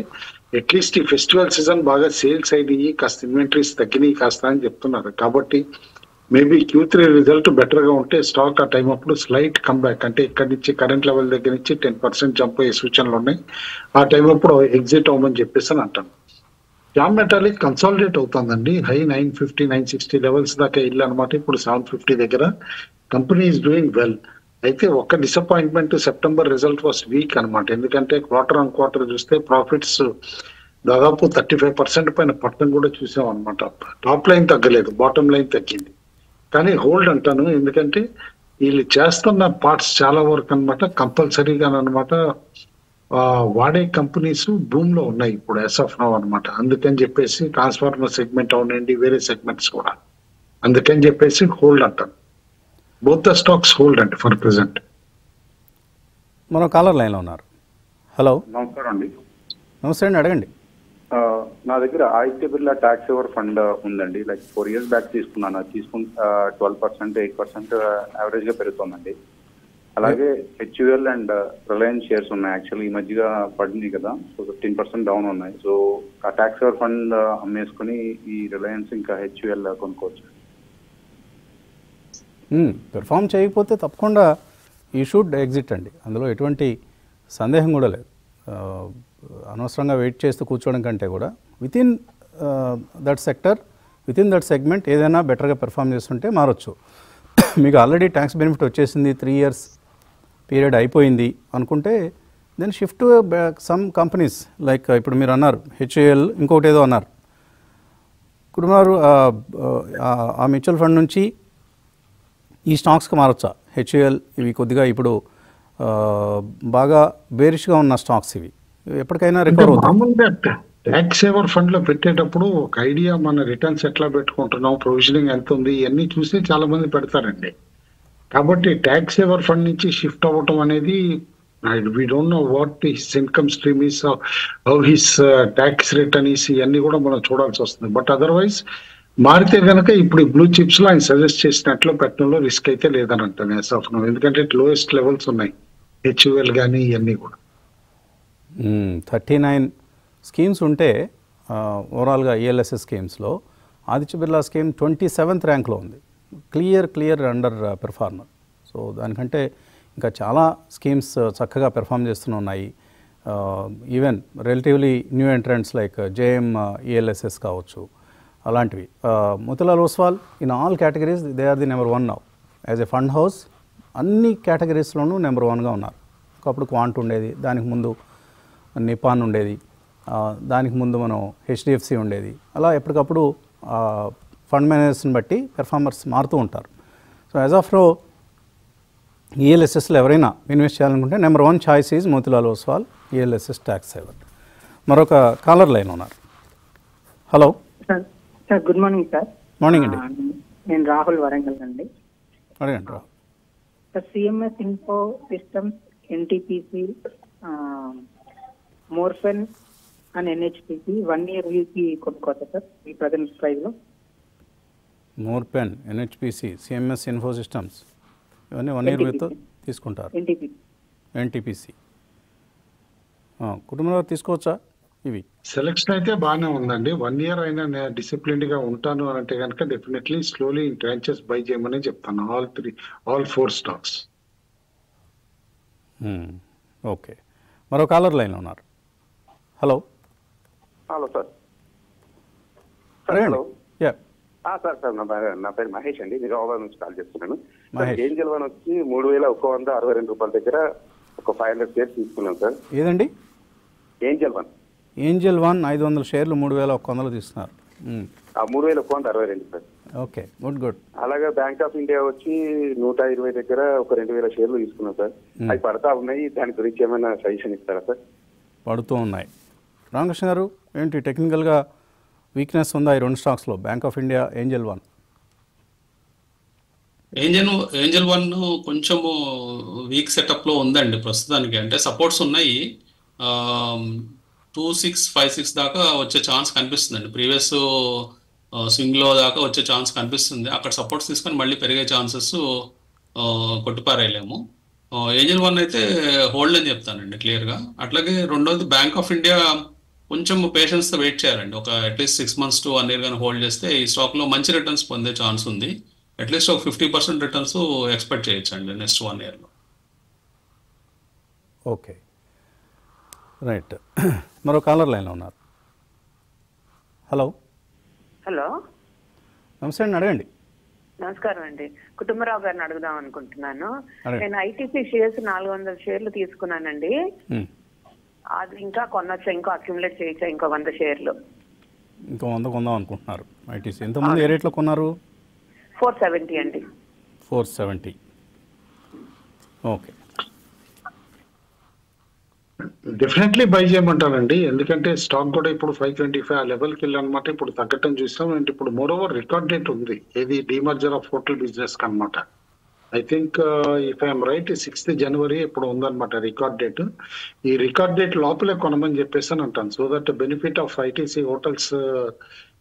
అట్లీస్ట్ ఈ ఫెస్టివల్ సీజన్ బాగా సేల్స్ అయినాయి, కాస్త ఇన్వెంటరీస్ తగ్గినాయి కాస్త అని చెప్తున్నారు. కాబట్టి మేబీ Q3 రిజల్ట్ బెటర్ గా ఉంటే స్టాక్ ఆ టైం అప్పుడు స్లైట్ కమ్బ్యాక్, అంటే ఇక్కడ నుంచి కరెంట్ లెవెల్ దగ్గర నుంచి 10% జంప్ అయ్యే సూచనలు ఉన్నాయి. ఆ టైం అప్పుడు ఎగ్జిట్ అవ్వమని చెప్పేసి అని అంటాను. శ్యామ్ మెటాలిక్ కన్సాలిడేట్ అవుతుందండి. హై 950 960 లెవెల్స్ దాకా వెళ్ళి అనమాట. ఇప్పుడు 750 దగ్గర. Company is doing well. అయితే ఒక్క disappointment, September result was week అనమాట. ఎందుకంటే క్వార్టర్ ఆన్ క్వార్టర్ చూస్తే ప్రాఫిట్స్ దాదాపు 35% పైన పట్టణం కూడా చూసాం అనమాట. టాప్ లైన్ తగ్గలేదు, బాటమ్ లైన్ తగ్గింది. కానీ హోల్డ్ అంటాను, ఎందుకంటే వీళ్ళు చేస్తున్న పార్ట్స్ చాలా వరకు అనమాట కంపల్సరీగా అనమాట వాడే కంపెనీస్ భూమ్ లో ఉన్నాయి ఇప్పుడు యాజ్ ఆఫ్ నౌ అనమాట. అందుకని చెప్పేసి ట్రాన్స్ఫార్మర్ సెగ్మెంట్ అవునండి, వేరే సెగ్మెంట్స్ కూడా. అందుకని చెప్పేసి హోల్డ్ అంటాను. బోత్ ద స్టాక్స్ హోల్డ్ అండి ఫర్ ప్రెసెంట్. మరో కాలర్ లైన్లో ఉన్నారు. హలో, నమస్కారం అండి. నమస్తే అండి, అడగండి. నా దగ్గర Aditya Birla tax saver fund ఉందండి. లైక్ 4 years బ్యాక్ తీసుకున్నాను. తీసుకుని 12% 8% యావరేజ్ గా పెరుగుతుందండి. అలాగే HUL అండ్ రిలయన్స్ షేర్స్ ఉన్నాయి. యాక్చువల్లీ ఈ మధ్యగా పడింది కదా, సో 15% డౌన్ ఉన్నాయి. సో ఆ ట్యాక్స్ సేవర్ ఫండ్ అమ్మేసుకుని ఈ రిలయన్స్ ఇంకా HUL కొనుక్కోవచ్చు. పెర్ఫామ్ చేయకపోతే తప్పకుండా ఈ షుడ్ ఎగ్జిట్ అండి, అందులో ఎటువంటి సందేహం కూడా లేదు. అనవసరంగా వెయిట్ చేస్తూ కూర్చోవడం కంటే కూడా within that sector, within that segment ఏదైనా బెటర్గా పెర్ఫామ్ చేస్తుంటే మారచ్చు. మీకు ఆల్రెడీ ట్యాక్స్ బెనిఫిట్ వచ్చేసింది, 3 years పీరియడ్ అయిపోయింది అనుకుంటే then shift some companies like ఇప్పుడు మీరు అన్నారు HUL, ఇంకొకటి ఏదో అన్నారు. కుటుంబారు ఆ మ్యూచువల్ ఫండ్ నుంచి ఈ స్టాక్స్కి మారచ్చా? HUL ఇవి కొద్దిగా ఇప్పుడు బాగా బేరిష్గా ఉన్న స్టాక్స్, ఇవి ఎప్పటికైనా రికవర్ అవుతాయి. ట్యాక్స్ సేవర్ ఫండ్ లో పెట్టేటప్పుడు ఒక ఐడియా, మన రిటర్న్స్ ఎట్లా పెట్టుకుంటున్నాం, ప్రొవిజనింగ్ ఎంత ఉంది, ఇవన్నీ చూసి చాలా మంది పెడతారండి. కాబట్టి ట్యాక్స్ సేవర్ ఫండ్ నుంచి షిఫ్ట్ అవ్వటం అనేది we don't know what his income stream is, how his tax return is, ఇవన్నీ కూడా మనం చూడాల్సి వస్తుంది. బట్ అదర్వైజ్ మారితే కనుక ఇప్పుడు బ్లూ చిప్స్ లో ఆయన సజెస్ట్ చేసినట్లు పెట్టడంలో రిస్క్ అయితే లేదని అంటాను యాజ్ ఆఫ్ నౌ. ఎందుకంటే లోయెస్ట్ లెవెల్స్ ఉన్నాయి HUL కానీ ఇవన్నీ కూడా. 39 స్కీమ్స్ ఉంటే ఓవరాల్గా ELSS స్కీమ్స్లో ఆదిత్య బిర్లా స్కీమ్ 27th ర్యాంక్లో ఉంది. Clear under performer. సో దానికంటే ఇంకా చాలా స్కీమ్స్ చక్కగా పెర్ఫామ్ చేస్తూనే ఉన్నాయి. Even relatively new entrants like JM ELSS కావచ్చు, అలాంటివి. Motilal Oswal in all categories they are the number 1 now as a fund house. అన్ని కేటగిరీస్లోనూ నెంబర్ 1గా ఉన్నారు. ఒకప్పుడు క్వాంట్ ఉండేది, దానికి ముందు నిపాన్ ఉండేది, దానికి ముందు మనం HDFC ఉండేది. అలా ఎప్పటికప్పుడు ఫండ్ మేనేజర్స్ని బట్టి పెర్ఫార్మర్స్ మారుతూ ఉంటారు. సో యాజ్ ఆఫ్ నౌ ఈఎల్ఎస్ఎస్లో ఎవరైనా ఇన్వెస్ట్ చేయాలనుకుంటే number 1 choice is Motilal Oswal ELSS tax saver. మరొక కాలర్ లైన్ ఉన్నారు. Hello sir good morning sir. Morning అండి. నేను రాహుల్ వరంగల్ అండి. అడగండి Rahul. Sir CMS Info Systems, NTPC, Morepen and NHPC 1 year వీకి కొనుక్కోవచ్చా సార్ ఈ ప్రజెంట్ ప్రైస్లో? Morepen, NHPC, CMS Info Systems ఇవన్నీ 1 year వీతో తీసుకుంటారు. ఎన్టీపీసీ కుటుంబంలో తీసుకోవచ్చా? ఇవి సెలెక్షన్ అయితే బాగానే ఉందండి. 1 year అయినా నేను డిసిప్లిన్డ్ గా ఉంటాను అని అంటే కనుక definitely slowly in tranches by చేయమని చెప్తాను. All 4 stocks. ఓకే. మరో కాలర్ లైన్ ఉన్నారు. Hello. Hello sir. Hello. Sir నా పేరు మహేష్ అండి. నిజామాబాద్ నుంచి కాల్ చేస్తున్నాను. ఏంజల్ వన్ వచ్చి 3162 రూపాయల దగ్గర ఒక 500 షేర్స్ తీసుకున్నాను సార్. ఏదండి? ఏంజల్ వన్ 500 షేర్లు 3100 తీసుకున్నారు. 3162 సార్. Okay, good. అలాగే బ్యాంక్ ఆఫ్ ఇండియా వచ్చి 120 దగ్గర ఒక 2000 షేర్లు తీసుకున్నాం సార్. అవి పడతా ఉన్నాయి, దాని గురించి ఏమైనా సజెషన్ ఇస్తారా సార్? పడుతూ ఉన్నాయి. రామకృష్ణ గారు, ఏంటి టెక్నికల్గా వీక్నెస్ ఉందా ఈ 2 స్టాక్స్లో, bank of India, Angel one? Angel one కొంచెము వీక్ సెటప్లో ఉందండి ప్రస్తుతానికి. అంటే సపోర్ట్స్ ఉన్నాయి, 2656 దాకా వచ్చే ఛాన్స్ కనిపిస్తుందండి. ప్రీవియస్ స్వింగ్లో దాకా వచ్చే ఛాన్స్ కనిపిస్తుంది. అక్కడ సపోర్ట్స్ తీసుకొని మళ్ళీ పెరిగే ఛాన్సెస్ కొట్టిపారేయలేము. ఏంజల్ వన్ అయితే హోల్డ్ అని చెప్తానండి క్లియర్గా. అట్లాగే రెండోది బ్యాంక్ ఆఫ్ ఇండియా కొంచెం పేషెన్స్తో వెయిట్ చేయాలండి. ఒక అట్లీస్ట్ 6 months to 1 year కానీ హోల్డ్ చేస్తే ఈ స్టాక్లో మంచి రిటర్న్స్ పొందే ఛాన్స్ ఉంది. అట్లీస్ట్ ఒక 50% రిటర్న్స్ ఎక్స్పెక్ట్ చేయొచ్చండి నెక్స్ట్ 1 yearలో. Okay, right. మరో కాలర్ లైన్లో ఉన్నారు. హలో. హలో, నమస్తే అండి, అడగండి. నమస్కారం అండి. కుటుంబరావు గారిని అడుగుదాం అనుకుంటున్నాను. నేను ఐటీసీ షేర్స్ 400 షేర్లు తీసుకున్నానండి. అది ఇంకా కొనొచ్చా, ఇంకో అక్యుములేట్ చేయొచ్చా, ఇంకో 100 షేర్లు? ఇంకో 100 కొందాం అనుకుంటున్నారు ఐటీసీ. ఎంతమంది ఏ రేట్లో కొన్నారు? 470 అండి. 470. ఓకే, డెఫినెట్లీ బై చేయమంటానండి. ఎందుకంటే స్టాక్ కూడా ఇప్పుడు 525 ఆ లెవెల్కి వెళ్ళనమాట. ఇప్పుడు తగ్గటం చూస్తాం. అండ్ ఇప్పుడు మోరోవర్ రికార్డ్ డేట్ ఉంది, ఏది డీమర్జర్ ఆఫ్ హోటల్ బిజినెస్ కనమాట. I think if I'm right 6th January ఇప్పుడు ఉందన్నమాట రికార్డ్ డేట్. ఈ రికార్డ్ డేట్ లోపలే కొనమని చెప్పేసి అని అంటాను. So that benefit of ITC Hotels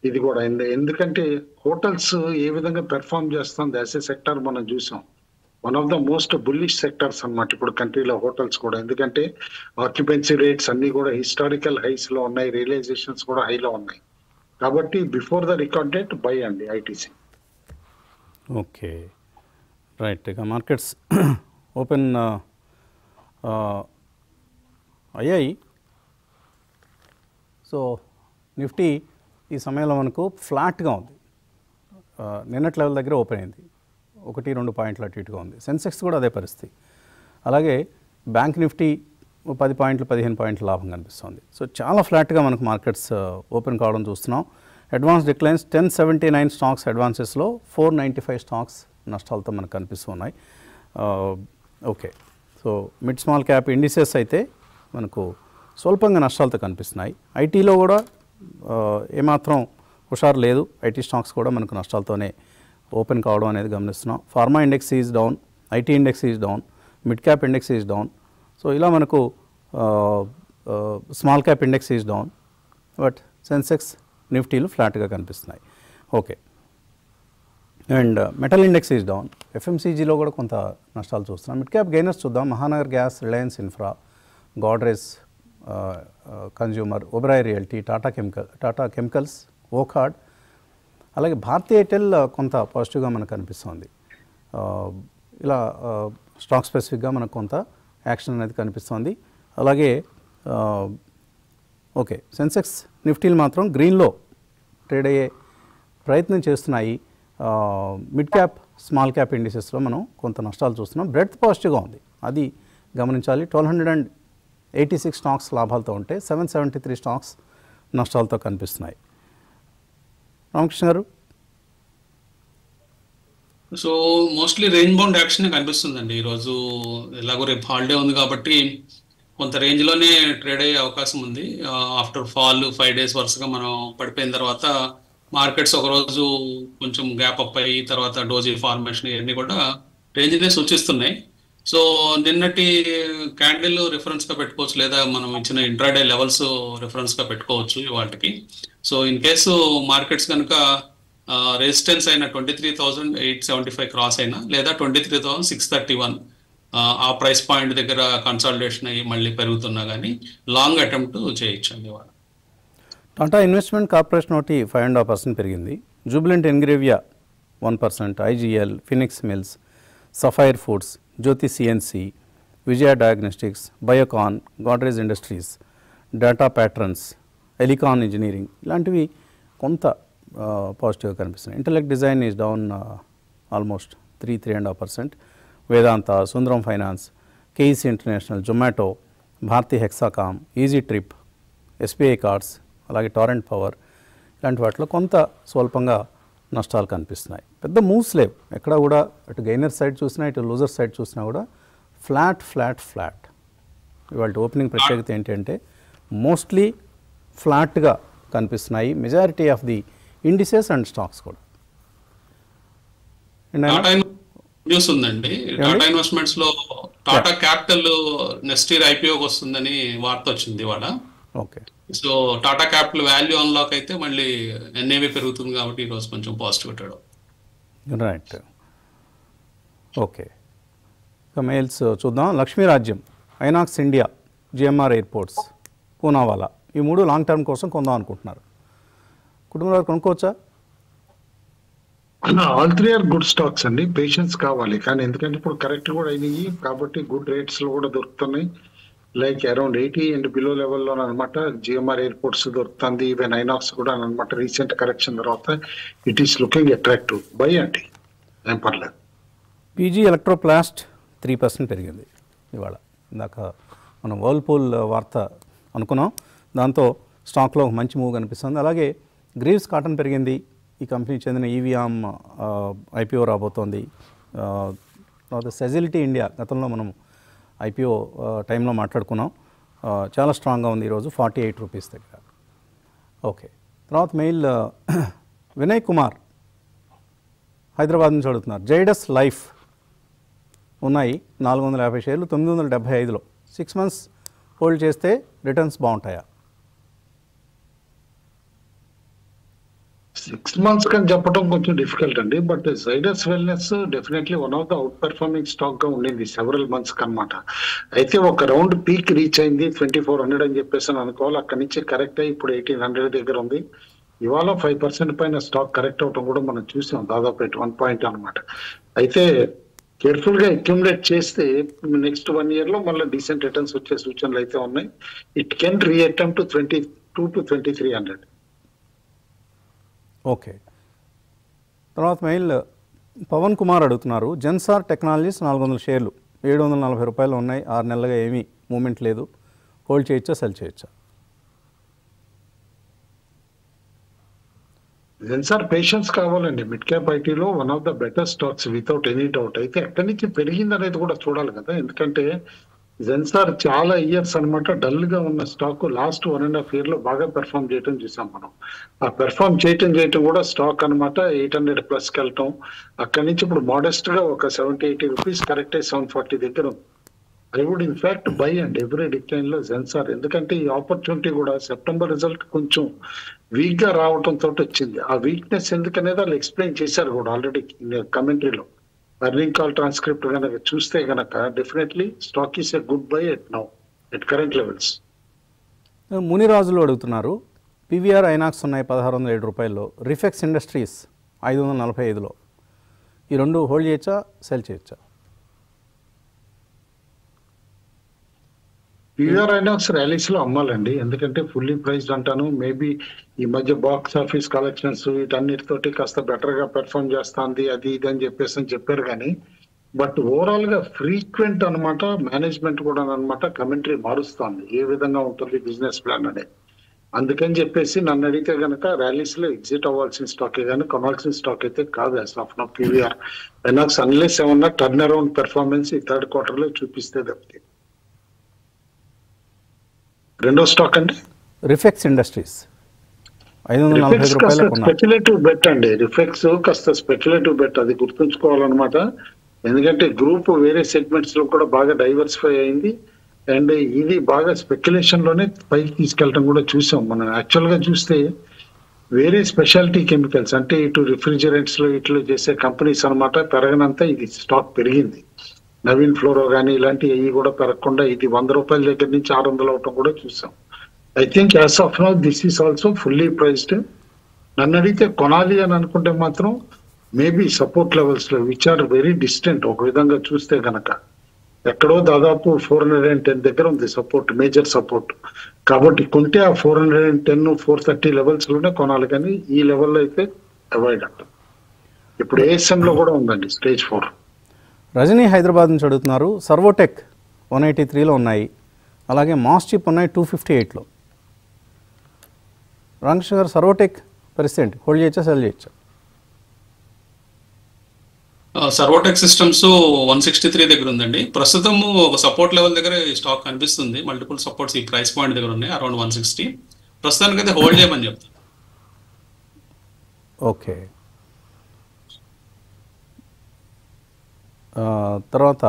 ఇది కూడా. ఎందుకంటే హోటల్స్ ఏ విధంగా పెర్ఫార్మ్ చేస్తుంది యాజ్ ఎ సెక్టర్ మనం చూసాం. One of the most bullish sectors అన్నమాట ఇప్పుడు కంట్రీలో హోటల్స్ కూడా. ఎందుకంటే ఆక్యుపెన్సీ రేట్స్ అన్ని కూడా హిస్టారికల్ హైస్ లో ఉన్నాయి, రియలైజేషన్స్ కూడా హైలో ఉన్నాయి. కాబట్టి before the record date by అండి ఐటీసీ. Okay, right. ఇక మార్కెట్స్ ఓపెన్ అయ్యాయి. సో నిఫ్టీ ఈ సమయంలో మనకు ఫ్లాట్గా ఉంది. నిన్నటి లెవెల్ దగ్గర ఓపెన్ అయింది, 1-2 పాయింట్లు అటు ఇటుగా ఉంది. సెన్సెక్స్ కూడా అదే పరిస్థితి. అలాగే బ్యాంక్ నిఫ్టీ 10 పాయింట్లు 15 పాయింట్ల లాభం కనిపిస్తుంది. సో చాలా ఫ్లాట్గా మనకు మార్కెట్స్ ఓపెన్ కావడం చూస్తున్నాం. అడ్వాన్స్ డిక్లైన్స్ 1079 స్టాక్స్ అడ్వాన్సెస్లో 495 స్టాక్స్ నష్టాలతో మనకు కనిపిస్తున్నాయి. Okay, so mid small cap indices అయితే మనకు స్వల్పంగా నష్టాలతో కనిపిస్తున్నాయి. ఐటీలో కూడా ఏమాత్రం హుషారు లేదు. ఐటీ స్టాక్స్ కూడా మనకు నష్టాలతోనే ఓపెన్ కావడం అనేది గమనిస్తున్నాం. Pharma index is down, IT index is down, mid cap index is down. So ఇలా మనకు small cap index is down, but Sensex నిఫ్టీలు ఫ్లాట్గా కనిపిస్తున్నాయి. Okay, and metal index is down. ఎఫ్ఎంసీజీలో కూడా కొంత నష్టాలు చూస్తున్నాం. మిడ్ క్యాప్ గెయినర్స్ చూద్దాం. Mahanagar Gas, Reliance Infra, Godrej Consumer, Oberoi Realty, Tata Chemicals, Wockhardt, అలాగే భారతీ ఎయిర్టెల్ కొంత పాజిటివ్గా మనకు కనిపిస్తుంది. ఇలా స్టాక్ స్పెసిఫిక్గా మనకు కొంత యాక్షన్ అనేది కనిపిస్తుంది. అలాగే ఓకే, సెన్సెక్స్ నిఫ్టీలు మాత్రం గ్రీన్లో ట్రేడ్ అయ్యే ప్రయత్నం చేస్తున్నాయి. మిడ్ క్యాప్ స్మాల్ క్యాప్ ఇండిసెస్లో మనం కొంత నష్టాలు చూస్తున్నాం. బ్రెడ్త్ పాజిటివ్గా ఉంది, అది గమనించాలి. 1286 స్టాక్స్ లాభాలతో ఉంటే 773 స్టాక్స్ నష్టాలతో కనిపిస్తున్నాయి. రామకృష్ణ గారు, so mostly range bound action కనిపిస్తుందండి ఈరోజు. ఎలాగో రేపు హాలిడే ఉంది కాబట్టి కొంత రేంజ్లోనే ట్రేడ్ అయ్యే అవకాశం ఉంది. ఆఫ్టర్ ఫాల్ 5 days వరుసగా మనం పడిపోయిన తర్వాత మార్కెట్స్ ఒకరోజు కొంచెం గ్యాప్ అప్ అయ్యి తర్వాత డోజీ ఫార్మేషన్ ఇవన్నీ కూడా రేంజ్నే సూచిస్తున్నాయి. సో నిన్నటి క్యాండిల్ రిఫరెన్స్గా పెట్టుకోవచ్చు, లేదా మనం ఇచ్చిన ఇంట్రాడే లెవెల్స్ రిఫరెన్స్గా పెట్టుకోవచ్చు వాటికి. సో ఇన్ కేసు మార్కెట్స్ కనుక రెసిస్టెన్స్ అయిన 23,875 క్రాస్ అయినా లేదా 23,631 ఆ ప్రైస్ పాయింట్ దగ్గర కన్సాలిడేషన్ అయ్యి మళ్ళీ పెరుగుతున్నా కానీ లాంగ్ అటెంప్ట్ చేయొచ్చండి ఇవాళ. టాటా ఇన్వెస్ట్మెంట్ కార్పొరేషన్ ఒకటి 5.5% పెరిగింది. Jubilant Ingrevia 1%, IGL, Phoenix Mills, Sapphire Foods, Jyoti CNC, Vijaya Diagnostics, Biocon, Godrej Industries, Data Patterns, Elecon Engineering ఇలాంటివి కొంత పాజిటివ్గా కనిపిస్తున్నాయి. Intellect Design is down almost 3.5%. Vedanta, Sundaram Finance, KEC International, Zomato, Bharti Hexacom, Easy Trip, SBI Cards, అలాగే టారెంట్ పవర్ ఇలాంటి వాటిలో కొంత స్వల్పంగా నష్టాలు కనిపిస్తున్నాయి. పెద్ద మూవ్స్ లేవు ఎక్కడ కూడా. అటు గెయినర్ సైడ్ చూసినా ఇటు లూజర్ సైడ్ చూసినా కూడా ఫ్లాట్. ఇవాళ ఓపెనింగ్ ప్రత్యేకత ఏంటంటే మోస్ట్లీ ఫ్లాట్గా కనిపిస్తున్నాయి majority of the indices and stocks కూడా. న్యూస్ ఉందండి, టాటా ఇన్వెస్ట్మెంట్స్ లో టాటా క్యాపిటల్ నెక్స్ట్ ఇయర్ ఐపీఓకి వస్తుందని వార్త వచ్చింది ఇవాళ. Okay, so Tata capital value unlock అయితే మళ్ళీ ఎన్ఏవి పెరుగుతుంది కాబట్టి ఈరోజు కొంచెం పాజిటివ్ పెట్టాడు. Right, okay. ఇక మెయిల్స్ చూద్దాం. లక్ష్మీ రాజ్యం, INOX India, GMR airports, Poonawalla ఈ 3 లాంగ్ టర్మ్ కోసం కొందాం అనుకుంటున్నారు. కుటుంబంలో కొనుక్కోవచ్చా? ఆల్ 3 ఆర్ గుడ్ స్టాక్స్ అండి. పేషెన్స్ కావాలి కానీ, ఎందుకంటే ఇప్పుడు కరెక్ట్ కూడా అయినాయి కాబట్టి గుడ్ రేట్స్ లో కూడా దొరుకుతున్నాయి. లైక్ అరౌండ్ 80 అండ్ బిలో లెవెల్లో అనమాట. జిఎంఆర్ ఎయిర్పోర్ట్స్ దొరుకుతుంది, ఈవెన్ ఐనాక్స్ కూడా అనమాట. రీసెంట్ కరెక్షన్ తర్వాత it is looking attractive. By అండి, ఏం పర్లేదు. పీజీ ఎలక్ట్రోప్లాస్ట్ 3% పెరిగింది ఇవాళ. ఇందాక మనం వర్ల్పూల్ వార్త అనుకున్నాం, దాంతో స్టాక్లో మంచి మూవ్ కనిపిస్తుంది. అలాగే గ్రీవ్స్ కాటన్ పెరిగింది. ఈ కంపెనీకి చెందిన ఈవీఆమ్ ఐపీఓ రాబోతోంది. తర్వాత సెజిలిటీ ఇండియా గతంలో మనం ఐపీఓ టైంలో మాట్లాడుకున్నాం, చాలా స్ట్రాంగ్గా ఉంది ఈరోజు 48 రూపీస్ దగ్గర. ఓకే, తర్వాత మెయిల్ వినయ్ కుమార్ హైదరాబాద్ నుంచి అడుగుతున్నారు. జైడస్ లైఫ్ ఉన్నాయి 450 షేర్లు 975లో 6 months హోల్డ్ చేస్తే రిటర్న్స్ బాగుంటాయా? 6 months కానీ చెప్పడం కొంచెం డిఫికల్ట్ అండి. But Zydus wellness definitely one of the out performing stock గా ఉండింది సెవరల్ మంత్స్ కనమాట. అయితే ఒక రౌండ్ పీక్ రీచ్ అయింది 2400 అని చెప్పేసి అనుకోవాలి. అక్కడి నుంచి కరెక్ట్ అయ్యి ఇప్పుడు 1800 దగ్గర ఉంది. ఇవాళ 5% పైన స్టాక్ కరెక్ట్ అవటం కూడా మనం చూసాం, దాదాపు 1 point అనమాట. అయితే కేర్ఫుల్ గా అక్యుములేట్ చేస్తే నెక్స్ట్ 1 year లో మళ్ళీ డీసెంట్ రిటర్న్స్ వచ్చే సూచనలు అయితే ఉన్నాయి. It can re-attempt to 22 to 2300. Okay, తర్వాత మెయిల్ పవన్ కుమార్ అడుగుతున్నారు. జెన్సార్ టెక్నాలజీస్ 400 షేర్లు 740 రూపాయలు ఉన్నాయి. 6 నెలలుగా ఏమీ మూమెంట్ లేదు. హోల్డ్ చేయొచ్చా, సెల్ చేయొచ్చా? జెన్సార్ పేషెన్స్ కావాలండి. మిడ్ క్యాప్ ఐటీలో one of the better stocks without any doubt. అయితే ఎక్కడి నుంచి పెరిగింది అనేది కూడా చూడాలి కదా, ఎందుకంటే జెన్సార్ చాలా ఇయర్స్ అనమాట డల్ గా ఉన్న స్టాక్ లాస్ట్ 1.5 year లో బాగా పెర్ఫామ్ చేయటం చూసాం మనం. ఆ పెర్ఫామ్ చేయటం కూడా స్టాక్ అనమాట 800+ కి వెళ్ళటం. అక్కడి నుంచి ఇప్పుడు మోడెస్ట్ గా ఒక 70-80 రూపీస్ కరెక్ట్ అయ్యి 740 దగ్గర ఉంది. I would in fact buy and every decline లో జెన్సార్. ఎందుకంటే ఈ ఆపర్చునిటీ కూడా సెప్టెంబర్ రిజల్ట్ కొంచెం వీక్ గా రావటం తోటి వచ్చింది. ఆ వీక్నెస్ ఎందుకనేది వాళ్ళు ఎక్స్ప్లెయిన్ చేశారు కూడా ఆల్రెడీ కమెంటరీలో. ఎర్నింగ్ కాల్ ట్రాన్స్క్రిప్ట్ కనుక చూస్తే కనుక definitely stock is a good buy at now at current levels. Munirajulu అడుగుతున్నారు. పీవీఆర్ ఐనాక్స్ ఉన్నాయి 1607 రూపాయల్లో, రిఫెక్స్ ఇండస్ట్రీస్ 545లో. ఈ 2 హోల్డ్ చేయొచ్చా, సెల్ చేయొచ్చా? పీవీఆర్ ఐనాక్స్ ర్యాలీస్ లో అమ్మాలండి, ఎందుకంటే ఫుల్లీ ప్రైస్డ్ అంటాను. మేబీ ఈ మధ్య బాక్స్ ఆఫీస్ కలెక్షన్స్ వీటన్నిటితోటి కాస్త బెటర్ గా పెర్ఫామ్ చేస్తుంది అది ఇది అని చెప్పారు కానీ, బట్ ఓవరాల్ గా ఫ్రీక్వెంట్ అనమాట మేనేజ్మెంట్ కూడా అనమాట కమెంటరీ మారుస్తుంది ఏ విధంగా ఉంటుంది బిజినెస్ ప్లాన్ అనేది. అందుకని చెప్పేసి నన్ను అడిగితే కనుక ర్యాలీస్ లో ఎగ్జిట్ అవ్వాల్సిన స్టాకే కానీ కొనాల్సిన స్టాక్ అయితే కాదు as of now PVR INOX unless ఏమన్నా టర్న్ అరౌండ్ పెర్ఫార్మెన్స్ ఈ థర్డ్ క్వార్టర్ లో చూపిస్తే తప్పితే. రెండో స్టాక్ అండి రిఫెక్స్ ఇండస్ట్రీస్ 540 రూపాయలు కొన్నారు. స్పెక్యులేటివ్ బెట్ అండి. రిఫెక్స్ కాస్త స్పెక్యులేటివ్ బెట్, అది గుర్తుంచుకోవాలన్నమాట. ఎందుకంటే గ్రూప్ వేరే సెగ్మెంట్స్ లో కూడా బాగా డైవర్సిఫై అయింది అండ్ ఇది బాగా స్పెక్యులేషన్ లోనే పైకి తీసుకెళ్ళడం కూడా చూసాం మనం. యాక్చువల్ గా చూస్తే వేరే స్పెషాలిటీ కెమికల్స్ అంటే ఇటు రిఫ్రిజిరెంట్స్ లో ఇట్లు చేసే కంపెనీస్ అనమాట పెరగనంత ఇది స్టాక్ పెరిగింది. నవీన్ ఫ్లోరో కానీ ఇలాంటి అవి కూడా పెరగకుండా ఇది 100 రూపాయల దగ్గర నుంచి 600 అవటం కూడా చూసాం. I think as of now this is also fully priced. నన్ను అడిగితే కొనాలి అని అనుకుంటే మాత్రం మేబీ సపోర్ట్ లెవెల్స్ లో విచ్ ఆర్ వెరీ డిస్టెంట్. ఒక విధంగా చూస్తే గనక ఎక్కడో దాదాపు 410 దగ్గర ఉంది సపోర్ట్, మేజర్ సపోర్ట్. కాబట్టి కొంటే ఆ 410 430 లెవెల్స్ లోనే కొనాలి కానీ ఈ లెవెల్లో అయితే అవాయిడ్ అంట. ఇప్పుడు ఏఎస్ఎం లో కూడా ఉందండి స్టేజ్ 4. రజనీ హైదరాబాద్ నుంచి అడుగుతున్నారు. సర్వోటెక్ 183లో ఉన్నాయి, అలాగే మాస్ చిప్ ఉన్నాయి 258లో. రామకృష్ణ గారు సర్వోటెక్ పరిస్థితి హోల్డ్ చేయొచ్చా సెల్ చేయొచ్చా? సర్వోటెక్ సిస్టమ్స్ 163 దగ్గర ఉందండి ప్రస్తుతం. ఒక సపోర్ట్ లెవెల్ దగ్గర స్టాక్ కనిపిస్తుంది. మల్టిపుల్ సపోర్ట్స్ ఈ ప్రైస్ పాయింట్ దగ్గర ఉన్నాయి అరౌండ్ 160. ప్రస్తుతానికి అయితే హోల్డ్ చేయమని చెప్తాను. ఓకే. తర్వాత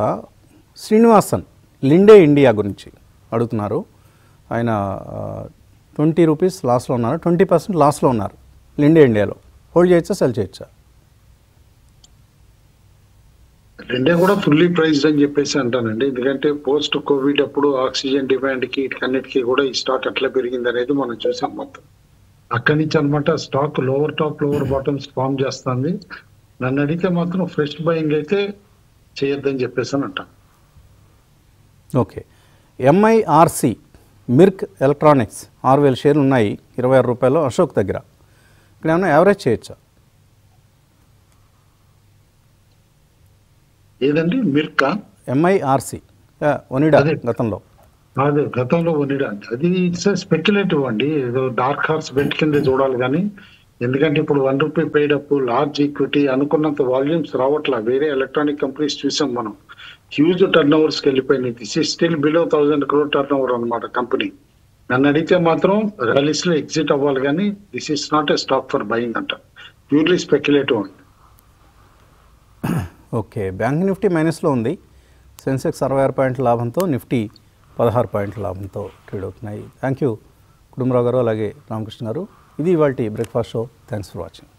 శ్రీనివాసన్ లిండే ఇండియా గురించి అడుగుతున్నారు. ఆయన 20 రూపీస్ లాస్లో ఉన్నారు, 20% లాస్లో ఉన్నారు లిండే ఇండియాలో. హోల్డ్ చేయొచ్చా సెల్ చేయొచ్చా? రెండే కూడా ఫుల్లీ ప్రైస్డ్ అని చెప్పేసి అంటానండి. ఎందుకంటే పోస్ట్ కోవిడ్ అప్పుడు ఆక్సిజన్ డిమాండ్ కి అన్నిటికీ కూడా ఈ స్టాక్ ఎట్లా పెరిగింది అనేది మనం చూసాం మొత్తం. అక్కడి నుంచి అనమాట stock lower top lower bottoms form చేస్తుంది. నన్ను అడిగితే మాత్రం ఫ్రెష్ బయింగ్ అయితే చేయొద్దని చెప్పేసి అని అంటాను. ఓకే. ఎంఐఆర్సి మిర్క్ ఎలక్ట్రానిక్స్ 6000 షేర్లు ఉన్నాయి 26 రూపాయలు అశోక్ దగ్గర. ఇక్కడ ఏమన్నా యావరేజ్ చేయొచ్చా? ఏదండి మిర్కా? ఎంఐఆర్సి ఒనిడా గతంలో అదే గతంలో ఒనిడా అండి. అది ఇట్స్ స్పెక్యులేటివ్ అండి, ఏదో డార్క్ హార్స్ బెట్ కింద చూడాలి కానీ. ఎందుకంటే ఇప్పుడు 1 rupee paid up large equity అనుకున్నంత వాల్యూమ్స్ రావట్లా. వేరే ఎలక్ట్రానిక్ కంపెనీస్ చూసాం మనం, హ్యూజ్ టర్న్ ఓవర్స్కి వెళ్ళిపోయినాయి. This is still below 1000 crore turn over అనమాట కంపెనీ. నన్ను అడిగితే మాత్రం ర్యాలీస్ లో ఎగ్జిట్ అవ్వాలి కానీ this is not a stock for buying అంట, ప్యూర్లీ స్పెక్యులేటివ్ అండి. ఓకే. బ్యాంక్ నిఫ్టీ మైనస్లో ఉంది. సెన్సెక్స్ 66 పాయింట్ల లాభంతో, నిఫ్టీ 16 పాయింట్ల లాభంతో ట్రేడ్ అవుతున్నాయి. థ్యాంక్ యూ కుటుంబరావు గారు, అలాగే రామకృష్ణ గారు. ఇది ఇవాల్టి breakfast show. Thanks for watching.